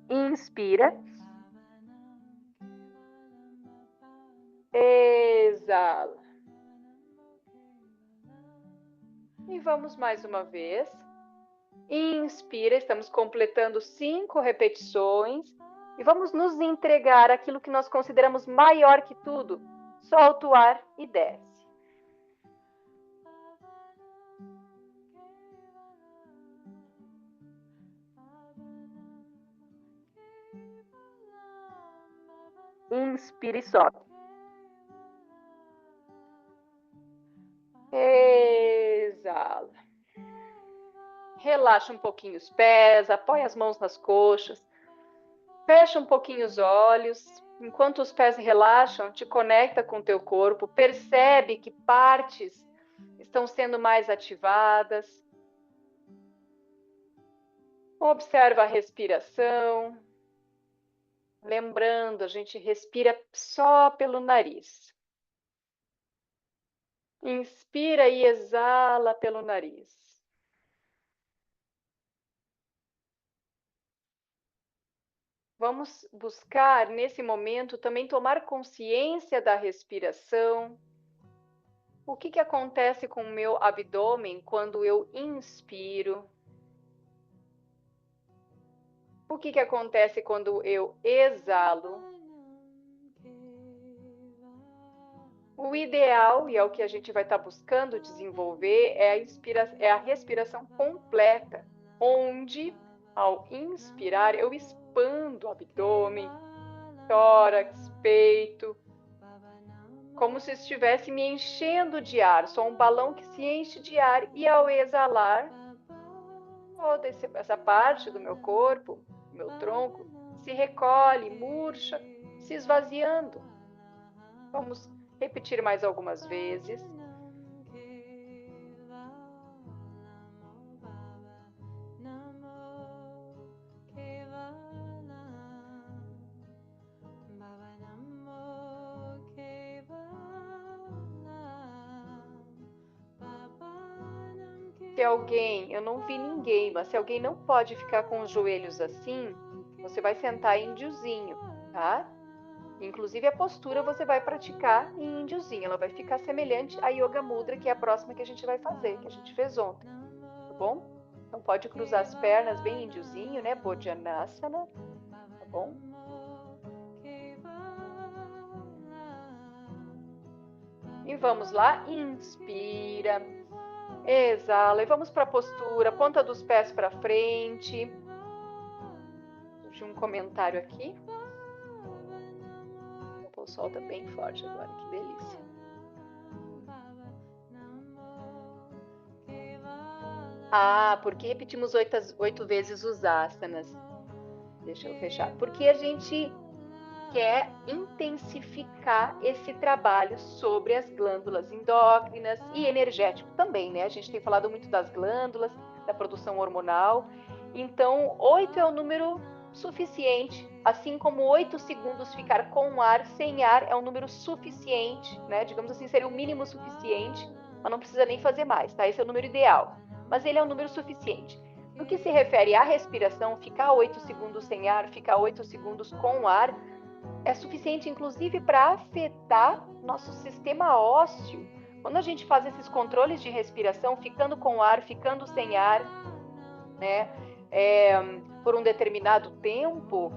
[SPEAKER 3] Inspira. exala. E vamos mais uma vez. Inspira, estamos completando 5 repetições. E vamos nos entregar àquilo que nós consideramos maior que tudo. Solta o ar e desce. Inspira e sobe. Exala. Relaxa um pouquinho os pés, apoia as mãos nas coxas. Fecha um pouquinho os olhos. Enquanto os pés relaxam, te conecta com o teu corpo. Percebe que partes estão sendo mais ativadas. Observa a respiração. Lembrando, a gente respira só pelo nariz. Inspira e exala pelo nariz. Vamos buscar, nesse momento, também tomar consciência da respiração. O que acontece com o meu abdômen quando eu inspiro? O que acontece quando eu exalo? O ideal, e é o que a gente vai estar buscando desenvolver, é a respiração completa, onde, ao inspirar, eu expando o abdômen, tórax, peito, como se estivesse me enchendo de ar. Sou um balão que se enche de ar, e ao exalar, toda essa parte do meu corpo, do meu tronco, se recolhe, murcha, se esvaziando. Vamos repetir mais algumas vezes. Se alguém, eu não vi ninguém, mas se alguém não pode ficar com os joelhos assim, você vai sentar em índiozinho, tá? Inclusive a postura você vai praticar em índiozinho, ela vai ficar semelhante à Yoga Mudra, que é a próxima que a gente vai fazer, que a gente fez ontem, tá bom? Então pode cruzar as pernas bem índiozinho, né? Bodhanasana, tá bom? E vamos lá, inspira, exala, e vamos para a postura, ponta dos pés para frente. Surgiu um comentário aqui. O sol tá bem forte agora, que delícia. Ah, por que repetimos 8 vezes os asanas? Deixa eu fechar. Porque a gente quer intensificar esse trabalho sobre as glândulas endócrinas e energético também, né? A gente tem falado muito das glândulas, da produção hormonal. Então, 8 é o número suficiente, assim como 8 segundos ficar com ar, sem ar, é um número suficiente, né? Digamos assim, seria o mínimo suficiente, mas não precisa nem fazer mais, tá? Esse é o número ideal, mas ele é um número suficiente. No que se refere à respiração, ficar 8 segundos sem ar, ficar 8 segundos com ar, é suficiente, inclusive, para afetar nosso sistema ósseo. Quando a gente faz esses controles de respiração, ficando com ar, ficando sem ar, né, por um determinado tempo,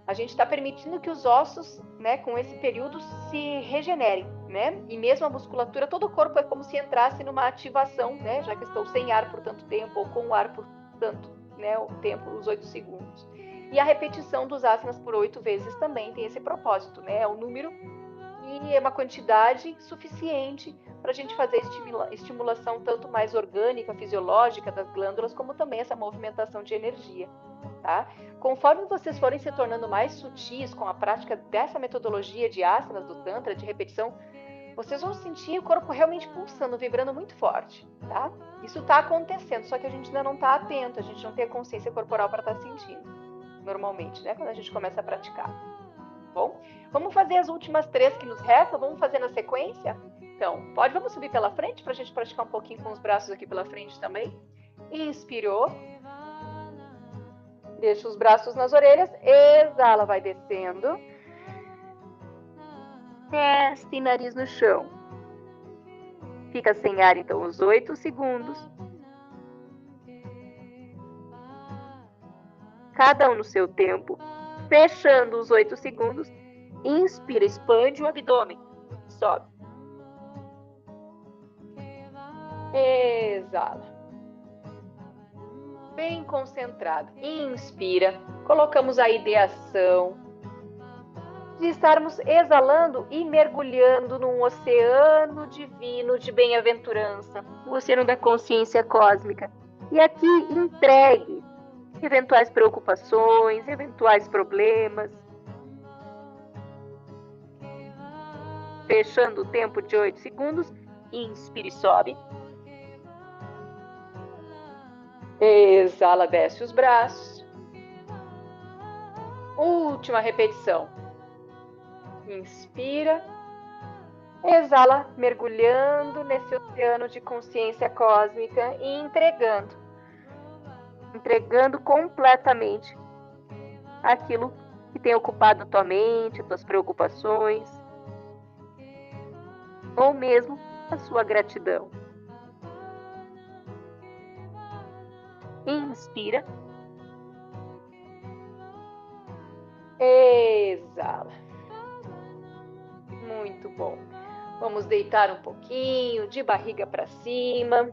[SPEAKER 3] a gente está permitindo que os ossos, né, com esse período, se regenerem, né? E mesmo a musculatura, todo o corpo é como se entrasse numa ativação, né? Já que estou sem ar por tanto tempo, ou com ar por tanto, né, o tempo, os 8 segundos. E a repetição dos asanas por 8 vezes também tem esse propósito, né? É um número e é uma quantidade suficiente para a gente fazer estimulação tanto mais orgânica, fisiológica das glândulas, como também essa movimentação de energia, tá? Conforme vocês forem se tornando mais sutis com a prática dessa metodologia de asanas do Tantra, de repetição, vocês vão sentir o corpo realmente pulsando, vibrando muito forte, tá? Isso está acontecendo, só que a gente ainda não está atento, a gente não tem a consciência corporal para estar sentindo, normalmente, né? Quando a gente começa a praticar. Bom, vamos fazer as últimas 3 que nos restam, vamos fazer na sequência? Então, vamos subir pela frente para a gente praticar um pouquinho com os braços aqui pela frente também. Inspirou. Deixa os braços nas orelhas, exala, vai descendo. testa e nariz no chão. Fica sem ar, então, os 8 segundos. Cada um no seu tempo. Fechando os 8 segundos. Inspira, expande o abdômen. Sobe. Exala. Bem concentrado. Inspira. Colocamos a ideação de estarmos exalando e mergulhando num oceano divino de bem-aventurança, o oceano da consciência cósmica. E aqui entregue eventuais preocupações, eventuais problemas. Fechando o tempo de 8 segundos, inspire e sobe. Exala, desce os braços. Última repetição. Inspira, exala, mergulhando nesse oceano de consciência cósmica e entregando completamente aquilo que tem ocupado a tua mente, as tuas preocupações, ou mesmo a sua gratidão. Inspira, exala. Muito bom. Vamos deitar um pouquinho, de barriga para cima.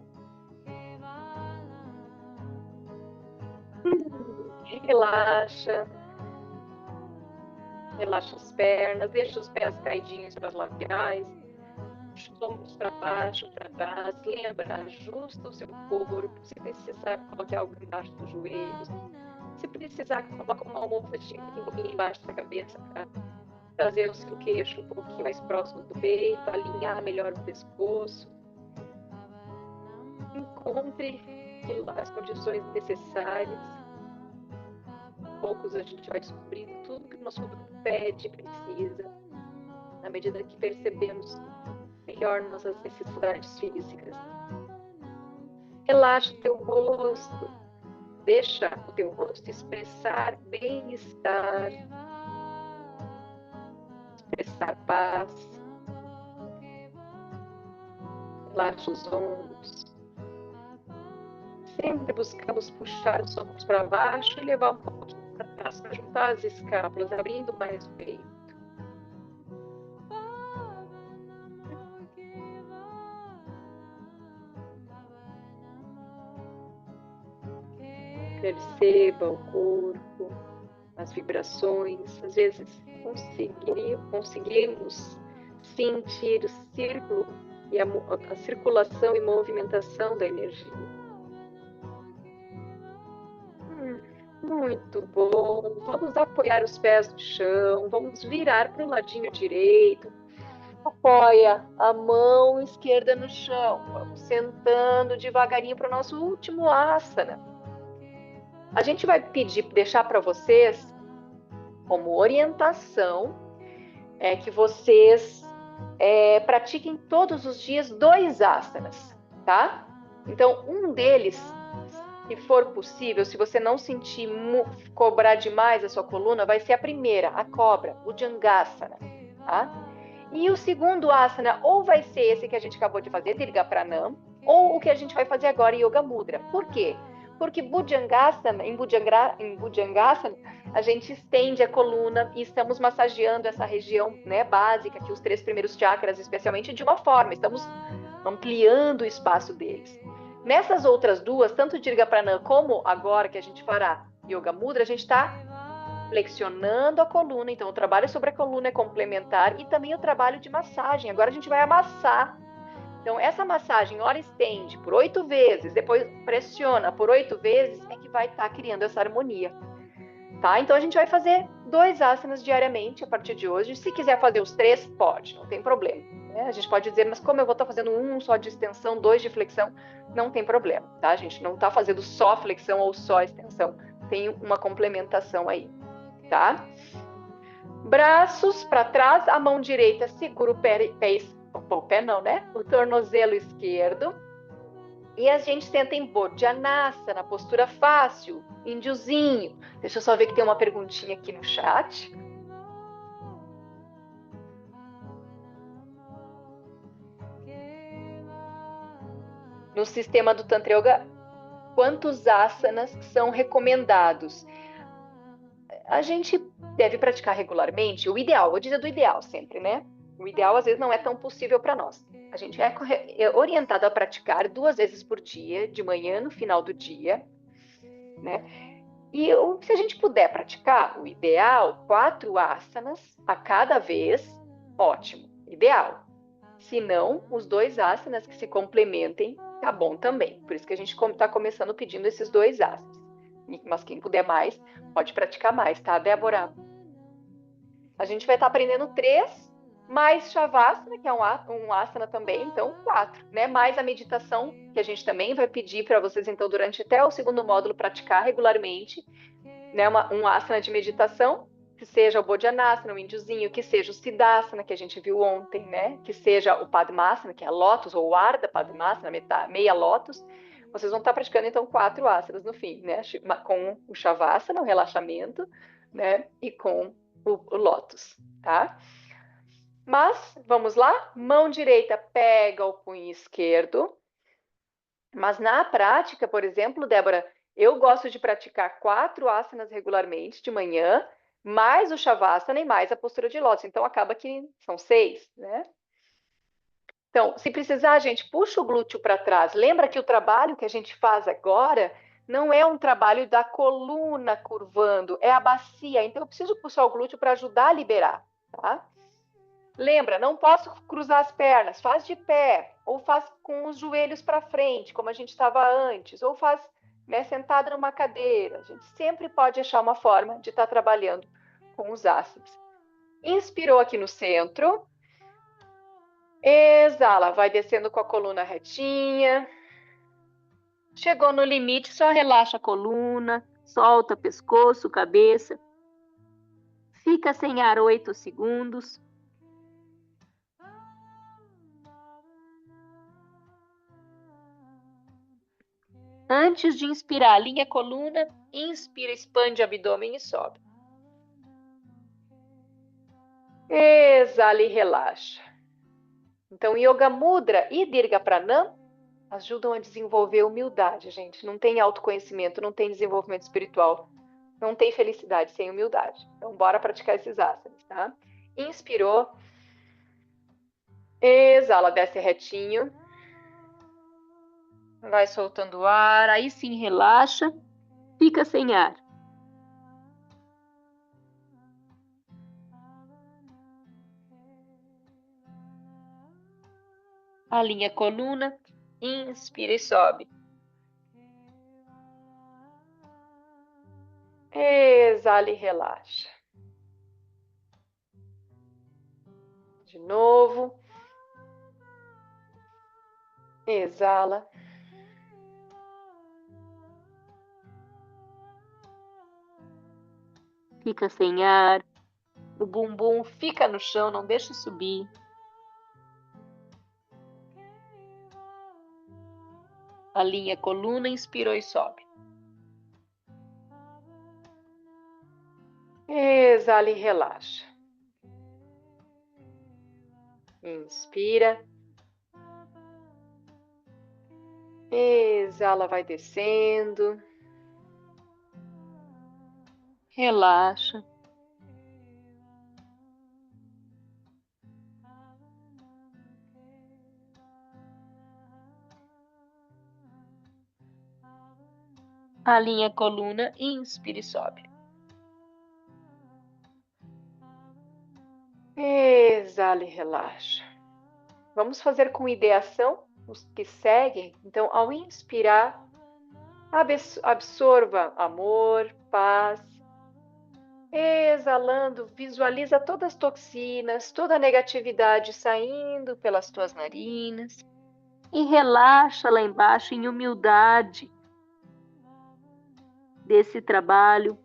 [SPEAKER 3] Relaxa. Relaxa as pernas, deixa os pés caidinhos para as laterais. Puxa os ombros para baixo, para trás. Lembra, ajusta o seu corpo. Se precisar, coloque algo embaixo dos joelhos. Se precisar, coloque uma almofadinha um pouquinho embaixo da cabeça para trazer o seu queixo um pouquinho mais próximo do peito, alinhar melhor o pescoço. Encontre as condições necessárias. Poucos a gente vai descobrindo tudo que o nosso corpo pede e precisa, na medida que percebemos melhor nossas necessidades físicas. Relaxa o teu rosto, deixa o teu rosto expressar bem-estar, expressar paz. Relaxa os ombros. Sempre buscamos puxar os ombros para baixo e levar um pouquinho para trás, para juntar as escápulas, abrindo mais o peito. Perceba o corpo, as vibrações. Às vezes conseguimos sentir o círculo e a circulação e movimentação da energia. Muito bom. Vamos apoiar os pés no chão, vamos virar para o ladinho direito. Apoia a mão esquerda no chão. Vamos sentando devagarinho para o nosso último asana. A gente vai deixar para vocês como orientação que vocês pratiquem todos os dias 2 asanas, tá? Então, um deles, se for possível, se você não sentir cobrar demais a sua coluna, vai ser a primeira, a cobra, o Bhujangasana, tá? E o segundo asana, ou vai ser esse que a gente acabou de fazer, Dirga Pranam, ou o que a gente vai fazer agora, Yoga Mudra. Por quê? Porque em Bhujangasana, a gente estende a coluna e estamos massageando essa região, né, básica, que os 3 primeiros chakras, especialmente, de uma forma, estamos ampliando o espaço deles. Nessas outras 2, tanto Dirga Pranam como agora que a gente fará Yoga Mudra, a gente está flexionando a coluna. Então, o trabalho sobre a coluna é complementar e também o trabalho de massagem. Agora a gente vai amassar. Então, essa massagem, ora estende por 8 vezes, depois pressiona por 8 vezes, é que vai estar criando essa harmonia. Tá? Então, a gente vai fazer 2 asanas diariamente a partir de hoje. Se quiser fazer os 3, pode, não tem problema. A gente pode dizer, mas como eu vou estar fazendo 1 só de extensão, 2 de flexão, não tem problema, tá? A gente não está fazendo só flexão ou só extensão, tem uma complementação aí, tá? Braços para trás, a mão direita segura o pé não, né? O tornozelo esquerdo. E a gente senta em Bodhyanasana, postura fácil, índiozinho. Deixa eu só ver que tem uma perguntinha aqui no chat. no sistema do Tantra Yoga, quantos asanas são recomendados? A gente deve praticar regularmente, o ideal, vou dizer do ideal sempre, né? O ideal às vezes não é tão possível para nós. A gente é orientado a praticar 2 vezes por dia, de manhã no final do dia, né? E se a gente puder praticar, o ideal, 4 asanas a cada vez, ótimo, ideal. Se não, os 2 asanas que se complementem, tá bom também. Por isso que a gente está começando pedindo esses 2 asanas. Mas quem puder mais, pode praticar mais, tá, Débora? A gente vai estar aprendendo 3, mais Shavasana, que é um asana também, então 4, né? Mais a meditação, que a gente também vai pedir para vocês, então, durante até o segundo módulo, praticar regularmente, né? Um asana de meditação, que seja o Bodhanasana, o índiozinho, que seja o Siddhasana, que a gente viu ontem, né? Que seja o Padmasana, que é a Lótus, ou o Ardha Padmasana, meia Lótus. Vocês vão estar praticando, então, 4 asanas no fim, né? Com o Shavasana, o relaxamento, né? E com o Lótus, tá? Mas, vamos lá? Mão direita pega o punho esquerdo. Mas na prática, por exemplo, Débora, eu gosto de praticar 4 asanas regularmente de manhã, mais o Shavasana e mais a postura de lótus. Então, acaba que são 6, né? Então, se precisar, gente, puxa o glúteo para trás. Lembra que o trabalho que a gente faz agora não é um trabalho da coluna curvando, é a bacia. Então, eu preciso puxar o glúteo para ajudar a liberar, tá? Lembra, não posso cruzar as pernas, faz de pé, ou faz com os joelhos para frente, como a gente estava antes, ou faz, né, sentada numa cadeira. A gente sempre pode achar uma forma de estar trabalhando com os asanas. Inspirou aqui no centro. Exala, vai descendo com a coluna retinha. Chegou no limite, só relaxa a coluna, solta pescoço, cabeça. Fica sem ar 8 segundos. Antes de inspirar, alinha a coluna, inspira, expande o abdômen e sobe. Exala e relaxa. Então, Yoga Mudra e Dirga Pranam ajudam a desenvolver humildade, gente. Não tem autoconhecimento, não tem desenvolvimento espiritual, não tem felicidade sem humildade. Então, bora praticar esses asanas, tá? Inspirou. Exala, desce retinho. Vai soltando o ar, aí sim relaxa, fica sem ar. Alinha a coluna, inspira e sobe. Exala e relaxa. De novo. Exala. Fica sem ar. O bumbum fica no chão, não deixa subir. Alinha a coluna, inspirou e sobe. Exala e relaxa. Inspira. Exala, vai descendo. Relaxa. Alinha a coluna, inspira e sobe. Exala e relaxa. Vamos fazer com ideação os que seguem. Então, ao inspirar, absorva amor, paz. Exalando, visualiza todas as toxinas, toda a negatividade saindo pelas tuas narinas. E relaxa lá embaixo em humildade desse trabalho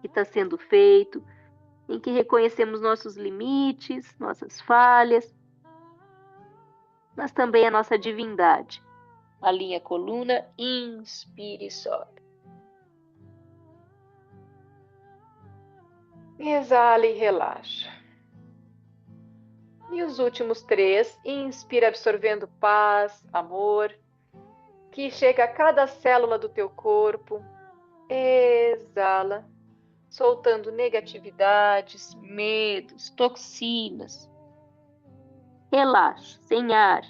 [SPEAKER 3] que está sendo feito, em que reconhecemos nossos limites, nossas falhas, mas também a nossa divindade. Alinha a coluna, inspire e sobe. Exala e relaxa. E os últimos 3, inspira absorvendo paz, amor. que chega a cada célula do teu corpo. Exala, soltando negatividades, medos, toxinas. Relaxa, sem ar.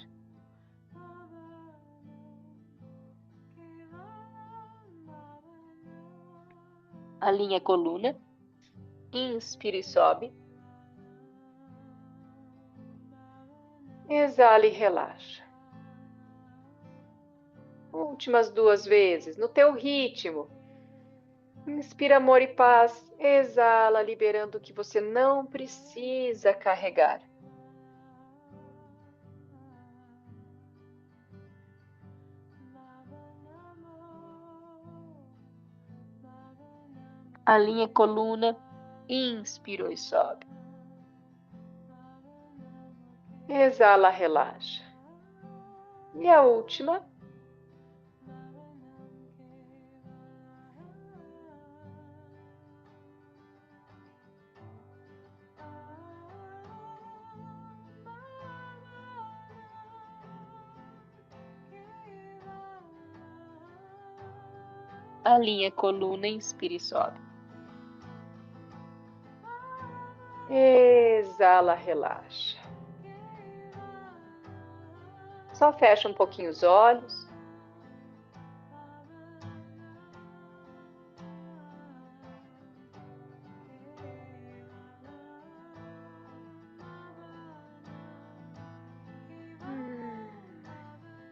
[SPEAKER 3] Alinha a coluna. Inspira e sobe. Exala e relaxa. Últimas 2 vezes, no teu ritmo. Inspira amor e paz. Exala, liberando o que você não precisa carregar. Alinha a coluna. Inspira e sobe. Exala, relaxa. E a última. Alinha a coluna, inspira e sobe. Exala, relaxa. Só fecha um pouquinho os olhos.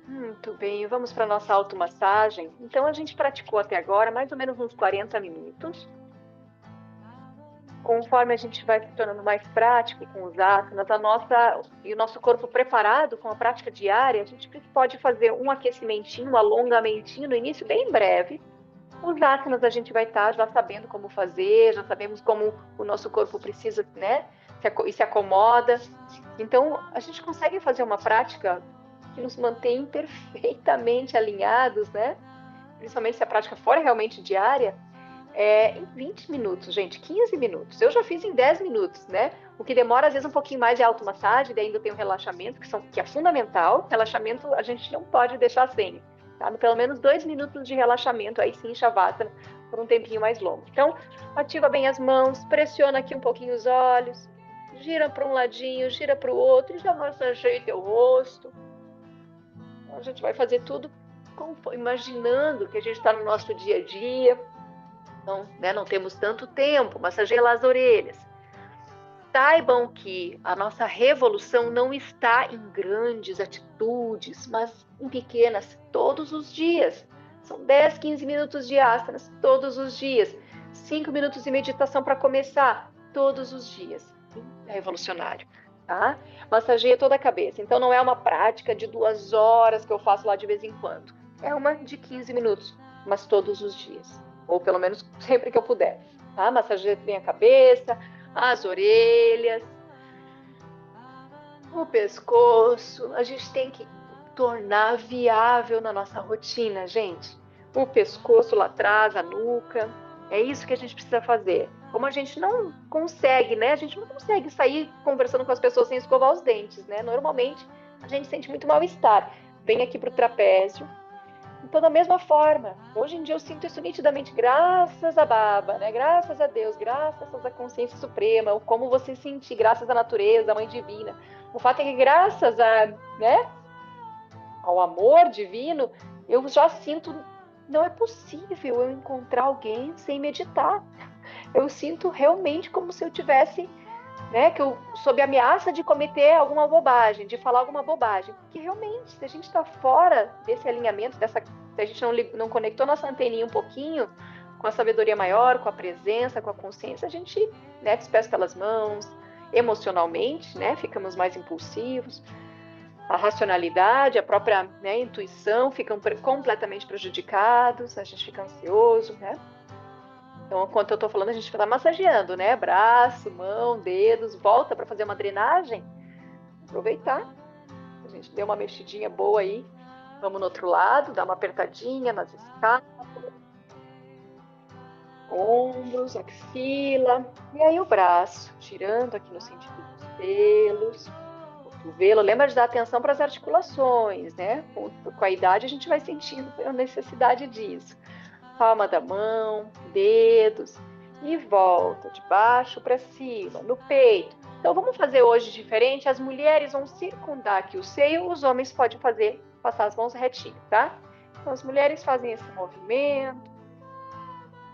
[SPEAKER 3] Muito bem, vamos para a nossa automassagem. Então, a gente praticou até agora mais ou menos uns 40 minutos. Conforme a gente vai se tornando mais prático com os asanas, e o nosso corpo preparado com a prática diária, a gente pode fazer um aquecimentinho, um alongamentinho no início, bem breve. Os asanas a gente vai estar já sabendo como fazer, já sabemos como o nosso corpo precisa, né, se acomoda. Então, a gente consegue fazer uma prática que nos mantém perfeitamente alinhados, né? Principalmente se a prática for realmente diária, em 20 minutos, gente, 15 minutos. Eu já fiz em 10 minutos, né? O que demora, às vezes, um pouquinho mais é a automassagem, daí ainda tem o relaxamento, que é fundamental. Relaxamento a gente não pode deixar sem, tá? Pelo menos 2 minutos de relaxamento, aí sim, Shavasana, por um tempinho mais longo. Então, ativa bem as mãos, pressiona aqui um pouquinho os olhos, gira para um ladinho, gira para o outro e já massageia teu rosto. A gente vai fazer tudo imaginando que a gente está no nosso dia a dia. Então, né, não temos tanto tempo. Massageia lá as orelhas. Saibam que a nossa revolução não está em grandes atitudes, mas em pequenas, todos os dias. São 10, 15 minutos de asanas todos os dias. 5 minutos de meditação para começar todos os dias. É revolucionário. Tá? Massageia toda a cabeça. Então, não é uma prática de 2 horas que eu faço lá de vez em quando. É uma de 15 minutos, mas todos os dias. Ou pelo menos sempre que eu puder. Tá? Massageia bem a cabeça, as orelhas, o pescoço. A gente tem que tornar viável na nossa rotina, gente. O pescoço lá atrás, a nuca. É isso que a gente precisa fazer. Como a gente não consegue, né? A gente não consegue sair conversando com as pessoas sem escovar os dentes, né? Normalmente, a gente sente muito mal-estar. Vem aqui para o trapézio. Então, da mesma forma, hoje em dia eu sinto isso nitidamente, graças a Baba, né? Graças a Deus, graças à consciência suprema, o como você sentir, graças à natureza, à mãe divina. O fato é que graças né, ao amor divino, eu já sinto, não é possível eu encontrar alguém sem meditar. Eu sinto realmente como se eu tivesse, né, que eu sob ameaça de cometer alguma bobagem, de falar alguma bobagem. Porque realmente, se a gente está fora desse alinhamento, se a gente não conectou nossa anteninha um pouquinho com a sabedoria maior, com a presença, com a consciência, a gente, né, despeça pelas mãos, emocionalmente, né, ficamos mais impulsivos. A racionalidade, a própria, né, intuição ficam completamente prejudicados, a gente fica ansioso, né? Então, enquanto eu estou falando, a gente está massageando, né? Braço, mão, dedos, volta para fazer uma drenagem. Aproveitar. A gente deu uma mexidinha boa aí. Vamos no outro lado, dá uma apertadinha nas escápulas, ombros, axila. E aí o braço, girando aqui no sentido dos pelos. cotovelo, lembra de dar atenção para as articulações, né? Com a idade a gente vai sentindo a necessidade disso. Palma da mão, dedos, e volta de baixo para cima, no peito. Então vamos fazer hoje diferente, as mulheres vão circundar aqui o seio, os homens podem fazer, passar as mãos retinho, tá? Então as mulheres fazem esse movimento.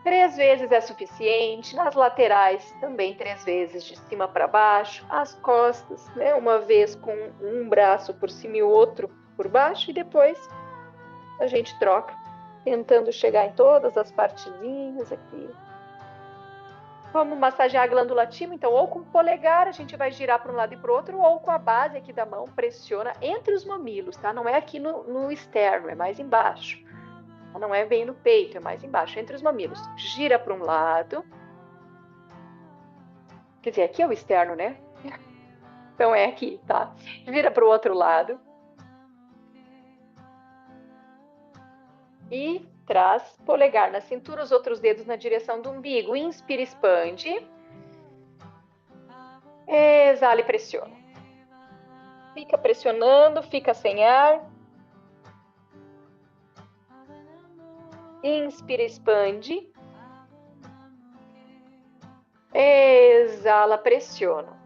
[SPEAKER 3] 3 vezes é suficiente, nas laterais também 3 vezes, de cima para baixo, as costas, né? Uma vez com um braço por cima e o outro por baixo, e depois a gente troca, tentando chegar em todas as partezinhas aqui. Vamos massagear a glândula timo, então, ou com o polegar, a gente vai girar para um lado e para o outro, ou com a base aqui da mão, pressiona entre os mamilos, tá? Não é aqui no externo, é mais embaixo. Não é bem no peito, é mais embaixo, entre os mamilos. Gira para um lado. Quer dizer, aqui é o externo, né? Então é aqui, tá? Vira para o outro lado. E traz polegar na cintura, os outros dedos na direção do umbigo. Inspira, expande. Exala e pressiona. Fica pressionando, fica sem ar. Inspira, expande. Exala, pressiona.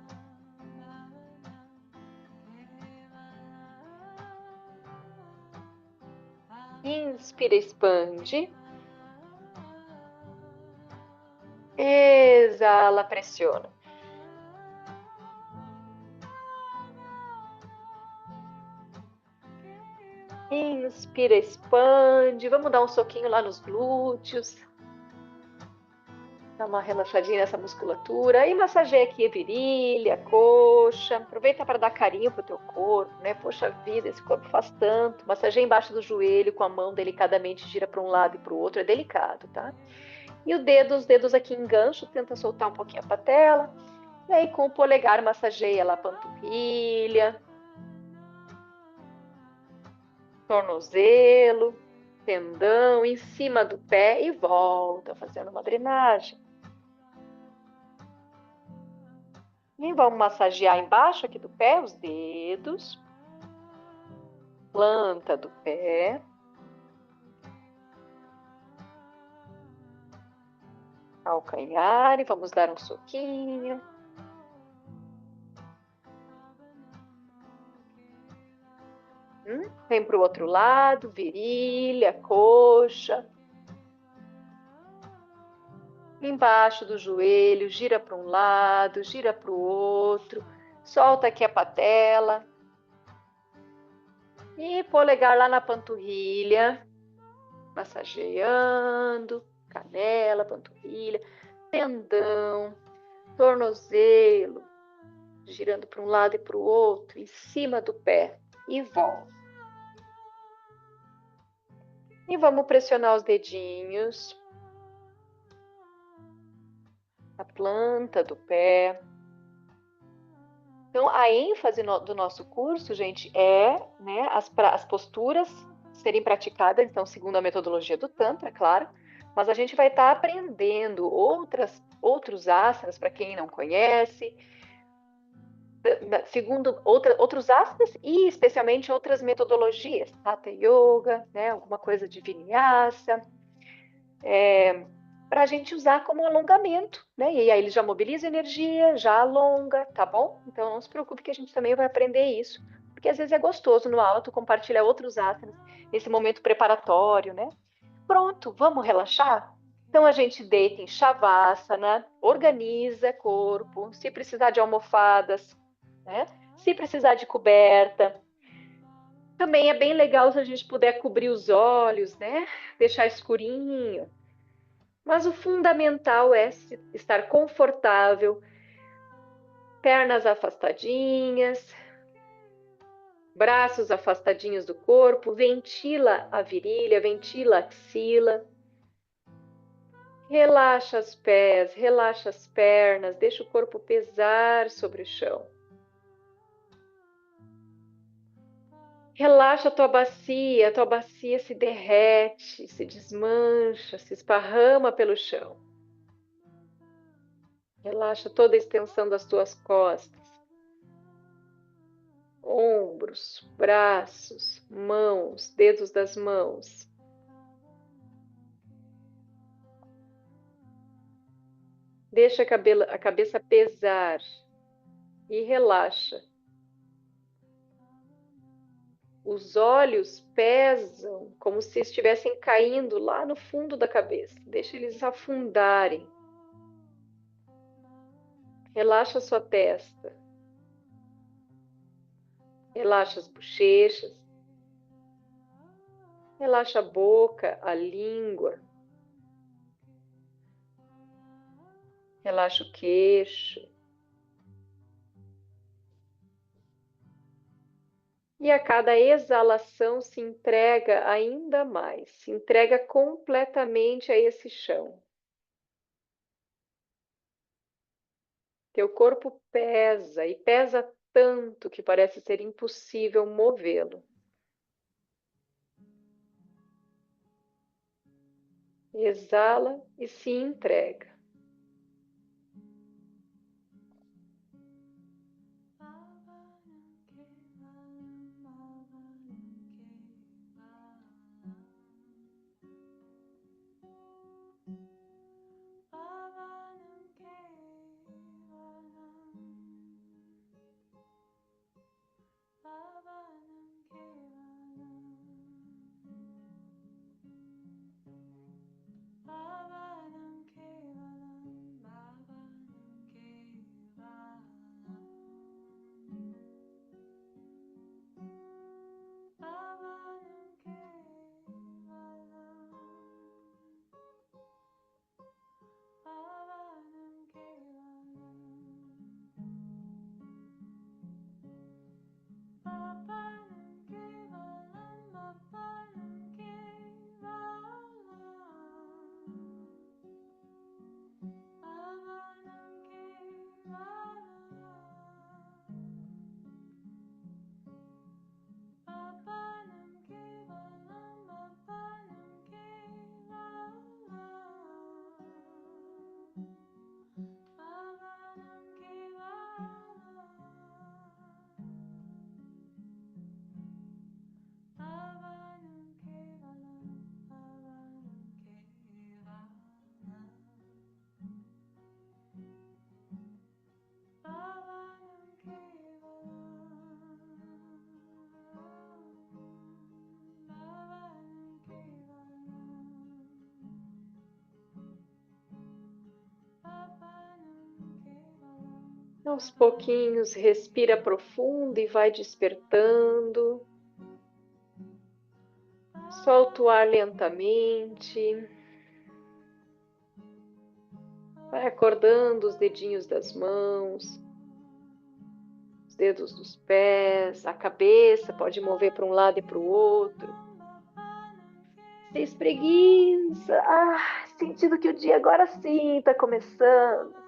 [SPEAKER 3] Inspira, expande. Exala, pressiona. Inspira, expande. Vamos dar um soquinho lá nos glúteos. Dá uma relaxadinha nessa musculatura. E massageia aqui a virilha, a coxa. Aproveita para dar carinho pro teu corpo, né? Poxa vida, esse corpo faz tanto. Massageia embaixo do joelho com a mão delicadamente, gira para um lado e para o outro. É delicado, tá? E os dedos aqui em gancho, tenta soltar um pouquinho a patela. E aí com o polegar massageia lá a panturrilha, tornozelo, tendão, em cima do pé e volta, fazendo uma drenagem. E vamos massagear embaixo aqui do pé, os dedos, planta do pé, calcanhar, e vamos dar um soquinho. Vem para o outro lado, virilha, coxa. Embaixo do joelho, gira para um lado, gira para o outro. Solta aqui a patela. E polegar lá na panturrilha. Massageando, canela, panturrilha, tendão, tornozelo. Girando para um lado e para o outro, em cima do pé. E volta. E vamos pressionar os dedinhos. A planta do pé. Então, a ênfase do nosso curso, gente, é, né, as posturas serem praticadas, então, segundo a metodologia do Tantra, claro, mas a gente vai estar aprendendo outros asanas, para quem não conhece, segundo outros asanas e especialmente outras metodologias, Hatha Yoga, né, alguma coisa de Vinyasa, para a gente usar como alongamento, né? E aí ele já mobiliza energia, já alonga, tá bom? Então não se preocupe que a gente também vai aprender isso, porque às vezes é gostoso no aula tu compartilhar outros asanas nesse momento preparatório, né? Pronto, vamos relaxar? Então a gente deita em Shavasana, organiza corpo, se precisar de almofadas, né? Se precisar de coberta. Também é bem legal se a gente puder cobrir os olhos, né? Deixar escurinho. Mas o fundamental é estar confortável, pernas afastadinhas, braços afastadinhos do corpo, ventila a virilha, ventila a axila. Relaxa os pés, relaxa as pernas, deixa o corpo pesar sobre o chão. Relaxa a tua bacia se derrete, se desmancha, se esparrama pelo chão. Relaxa toda a extensão das tuas costas. ombros, braços, mãos, dedos das mãos. Deixa a cabeça pesar e relaxa. Os olhos pesam como se estivessem caindo lá no fundo da cabeça. Deixa eles afundarem. Relaxa a sua testa. Relaxa as bochechas. Relaxa a boca, a língua. Relaxa o queixo. E a cada exalação se entrega ainda mais, se entrega completamente a esse chão. Teu corpo pesa e pesa tanto que parece ser impossível movê-lo. Exala e se entrega. Aos pouquinhos, respira profundo e vai despertando. Solta o ar lentamente. Vai acordando os dedinhos das mãos, os dedos dos pés, a cabeça pode mover para um lado e para o outro. Se espreguiça, sentindo que o dia agora sim está começando.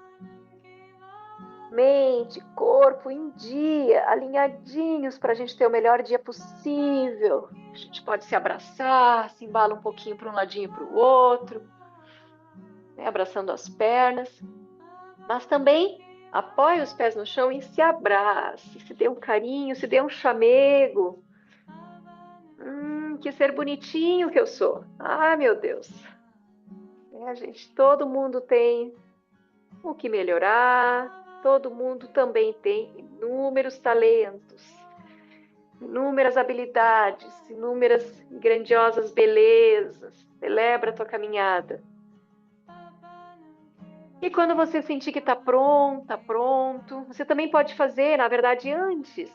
[SPEAKER 3] Mente, corpo em dia, alinhadinhos para a gente ter o melhor dia possível. A gente pode se abraçar, se embala um pouquinho para um ladinho e para o outro, né? Abraçando as pernas. Mas também apoie os pés no chão e se abrace, se dê um carinho, se dê um chamego. Que ser bonitinho que eu sou. Meu Deus. Gente, todo mundo tem o que melhorar. Todo mundo também tem inúmeros talentos, inúmeras habilidades, inúmeras e grandiosas belezas. Celebra a tua caminhada. E quando você sentir que está pronta, pronto, você também pode fazer, na verdade, antes.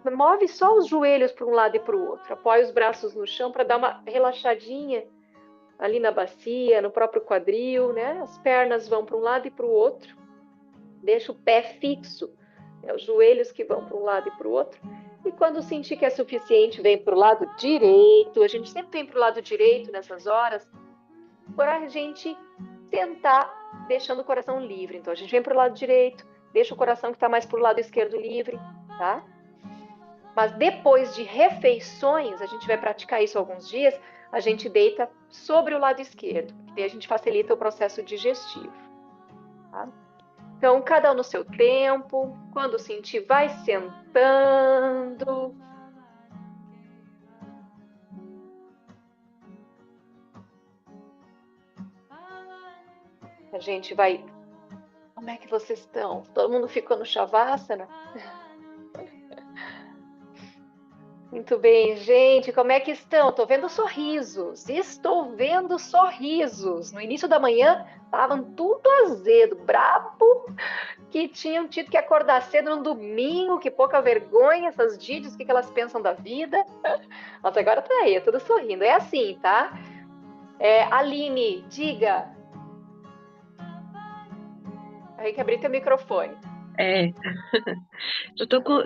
[SPEAKER 3] Move só os joelhos para um lado e para o outro. Apoie os braços no chão para dar uma relaxadinha ali na bacia, no próprio quadril, né? As pernas vão para um lado e para o outro. Deixa o pé fixo, os joelhos que vão para um lado e para o outro. E quando sentir que é suficiente, vem para o lado direito. A gente sempre vem para o lado direito nessas horas, para a gente tentar deixando o coração livre. Então, a gente vem para o lado direito, deixa o coração que está mais para o lado esquerdo livre, tá? Mas depois de refeições, a gente vai praticar isso alguns dias, a gente deita sobre o lado esquerdo, porque daí a gente facilita o processo digestivo, tá? Então, cada um no seu tempo. Quando sentir, vai sentando. A gente vai... Como é que vocês estão? Todo mundo ficou no Shavasana? Muito bem, gente. Como é que estão? Estou vendo sorrisos. Estou vendo sorrisos. No início da manhã, estavam tudo azedo, brabo, que tinham tido que acordar cedo no domingo, que pouca vergonha, essas Didies, o que elas pensam da vida. Mas agora tá aí, é tudo sorrindo. É assim, tá? Aline, diga. Aí que abrir teu microfone.
[SPEAKER 4] É,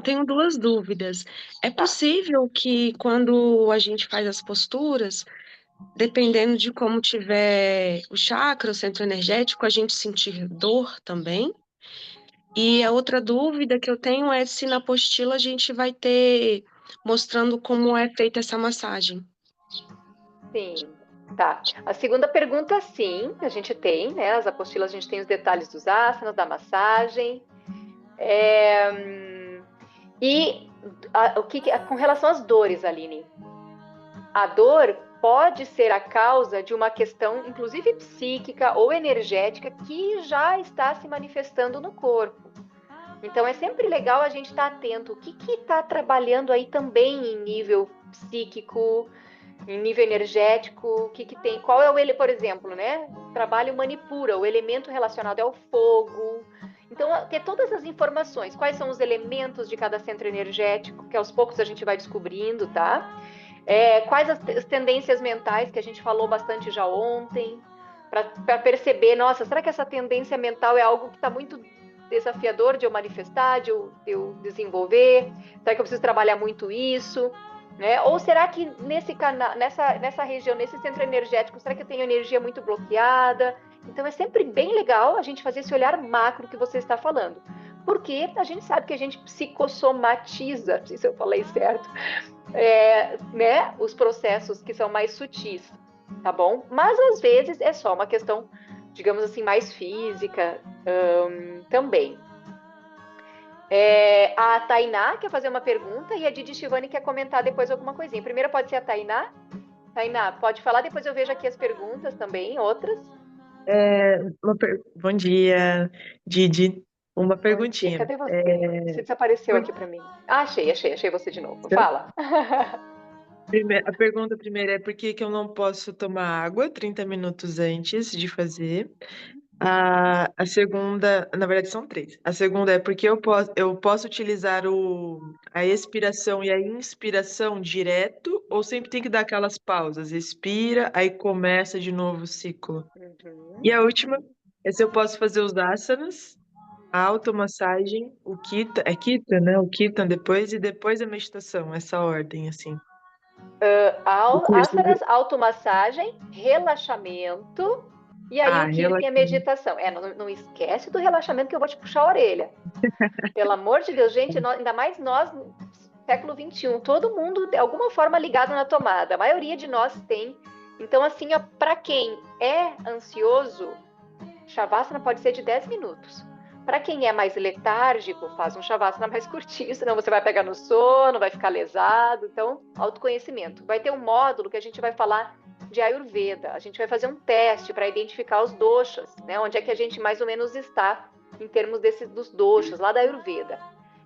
[SPEAKER 4] tenho duas dúvidas. É
[SPEAKER 3] Tá.
[SPEAKER 4] possível que quando a gente faz as posturas, dependendo de como tiver o chakra, o centro energético, a gente sentir dor também? E a outra dúvida que eu tenho é se na apostila a gente vai ter mostrando como é feita essa massagem.
[SPEAKER 3] Sim, tá. A segunda pergunta, sim, a gente tem, né? As apostilas, a gente tem os detalhes dos asanas, da massagem. E com relação às dores, Aline, a dor pode ser a causa de uma questão, inclusive psíquica ou energética, que já está se manifestando no corpo. Então, é sempre legal a gente estar atento. O que está trabalhando aí também em nível psíquico, em nível energético, o que tem? Qual é por exemplo, né? Trabalho Manipura, o elemento relacionado é o fogo. Então, ter todas as informações, quais são os elementos de cada centro energético, que aos poucos a gente vai descobrindo, tá? Quais as tendências mentais que a gente falou bastante já ontem, para perceber, nossa, será que essa tendência mental é algo que está muito desafiador de eu manifestar, de eu desenvolver? Será que eu preciso trabalhar muito isso? Né? Ou será que nessa região, nesse centro energético, será que eu tenho energia muito bloqueada? Então é sempre bem legal a gente fazer esse olhar macro que você está falando. Porque a gente sabe que a gente psicossomatiza, não sei se eu falei certo, né? Os processos que são mais sutis, tá bom? Mas às vezes é só uma questão, digamos assim, mais física também. A Tainá quer fazer uma pergunta e a Didi Shivani quer comentar depois alguma coisinha. Primeiro pode ser a Tainá. Tainá, pode falar, depois eu vejo aqui as perguntas também, outras.
[SPEAKER 5] Bom dia, Didi. Uma
[SPEAKER 3] Bom dia,
[SPEAKER 5] perguntinha.
[SPEAKER 3] cadê você? Você desapareceu aqui para mim. Achei você de novo. Fala.
[SPEAKER 5] A pergunta primeira é por que que eu não posso tomar água 30 minutos antes de fazer? A segunda, na verdade são três. A segunda é porque eu posso utilizar a expiração e a inspiração direto ou sempre tem que dar aquelas pausas? Expira, aí começa de novo o ciclo. E a última é se eu posso fazer os asanas, a automassagem, o Kita, é Kita, né? O Kirtan depois e depois a meditação, essa ordem, assim. O curso
[SPEAKER 3] Asanas, automassagem, relaxamento e aí o Kirtan e a
[SPEAKER 5] relaxamento.
[SPEAKER 3] meditação. Não esquece do relaxamento que eu vou te puxar a orelha. Pelo amor de Deus, gente, ainda mais nós, no século XXI, todo mundo de alguma forma ligado na tomada. A maioria de nós tem. Então, assim, para quem é ansioso, Shavasana pode ser de 10 minutos. Para quem é mais letárgico, faz um Shavasana mais curtinho, senão você vai pegar no sono, vai ficar lesado. Então, autoconhecimento. Vai ter um módulo que a gente vai falar de Ayurveda. A gente vai fazer um teste para identificar os doshas, né? Onde é que a gente mais ou menos está em termos dos doshas, lá da Ayurveda.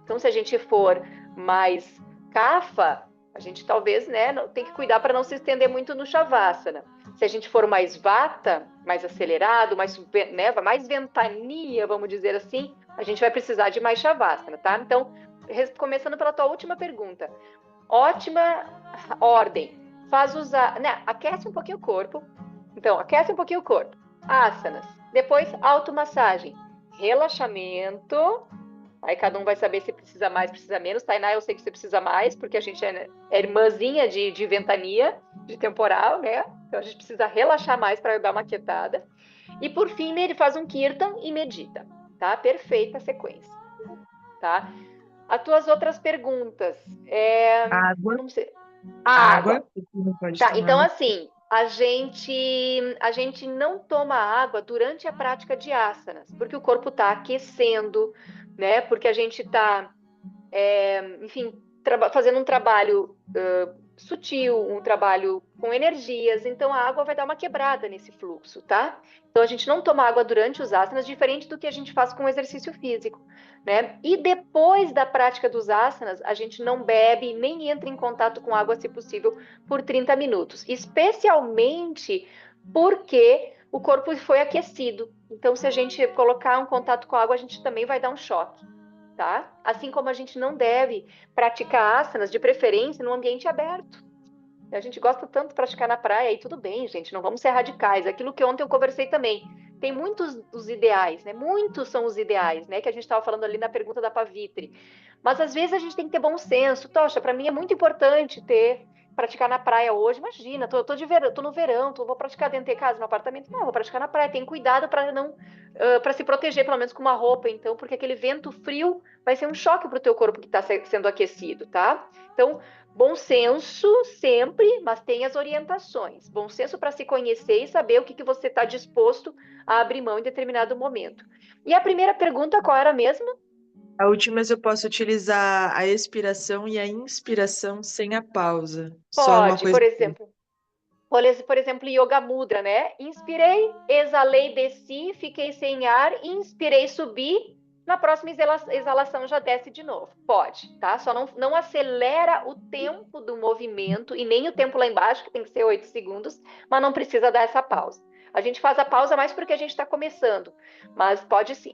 [SPEAKER 3] Então, se a gente for mais Kapha, a gente talvez, né, tem que cuidar para não se estender muito no Shavasana. Se a gente for mais Vata, mais acelerado, mais ventania, vamos dizer assim, a gente vai precisar de mais Shavasana, tá? Então, começando pela tua última pergunta. Ótima ordem. Aquece um pouquinho o corpo. Então, aquece um pouquinho o corpo. Asanas. Depois, automassagem. Relaxamento. Aí cada um vai saber se precisa mais, precisa menos. Tainá, eu sei que você precisa mais, porque a gente é irmãzinha de ventania, de temporal, né? Então a gente precisa relaxar mais para dar uma quietada. E por fim, ele faz um kirtan e medita, tá? Perfeita a sequência, tá? As tuas outras perguntas.
[SPEAKER 5] Água.
[SPEAKER 3] Eu não sei.
[SPEAKER 5] Água.
[SPEAKER 3] Água.
[SPEAKER 5] Você não pode
[SPEAKER 3] Tá, então
[SPEAKER 5] tomar.
[SPEAKER 3] assim, a gente não toma água durante a prática de asanas, porque o corpo está aquecendo, né? Porque a gente está, enfim, fazendo um trabalho sutil, um trabalho com energias, então a água vai dar uma quebrada nesse fluxo, tá? Então a gente não toma água durante os asanas, diferente do que a gente faz com o exercício físico, né? E depois da prática dos asanas, a gente não bebe nem entra em contato com água, se possível, por 30 minutos, especialmente porque o corpo foi aquecido. Então, se a gente colocar um contato com a água, a gente também vai dar um choque. Tá? Assim como a gente não deve praticar asanas, de preferência, num ambiente aberto. A gente gosta tanto de praticar na praia, e tudo bem, gente, não vamos ser radicais. Aquilo que ontem eu conversei também. Tem muitos dos ideais, né? Muitos são os ideais, né? Que a gente estava falando ali na pergunta da Pavitri. Mas às vezes a gente tem que ter bom senso. Tocha, para mim é muito importante praticar na praia hoje. Imagina, tô no verão, vou praticar dentro de casa, no apartamento. Não, vou praticar na praia. Tem cuidado para não, para se proteger, pelo menos com uma roupa, então, porque aquele vento frio vai ser um choque para o teu corpo que está sendo aquecido, tá? Então, bom senso sempre, mas tem as orientações. Bom senso para se conhecer e saber o que você está disposto a abrir mão em determinado momento. E a primeira pergunta, qual era mesmo?
[SPEAKER 5] A última, se eu posso utilizar a expiração e a inspiração sem a pausa. Só uma
[SPEAKER 3] Pode,
[SPEAKER 5] coisa.
[SPEAKER 3] por exemplo, Yoga Mudra, né? Inspirei, exalei, desci, fiquei sem ar, inspirei, subi, na próxima exalação já desce de novo. Pode, tá? Só não acelera o tempo do movimento e nem o tempo lá embaixo, que tem que ser 8 segundos, mas não precisa dar essa pausa. A gente faz a pausa mais porque a gente está começando, mas pode sim,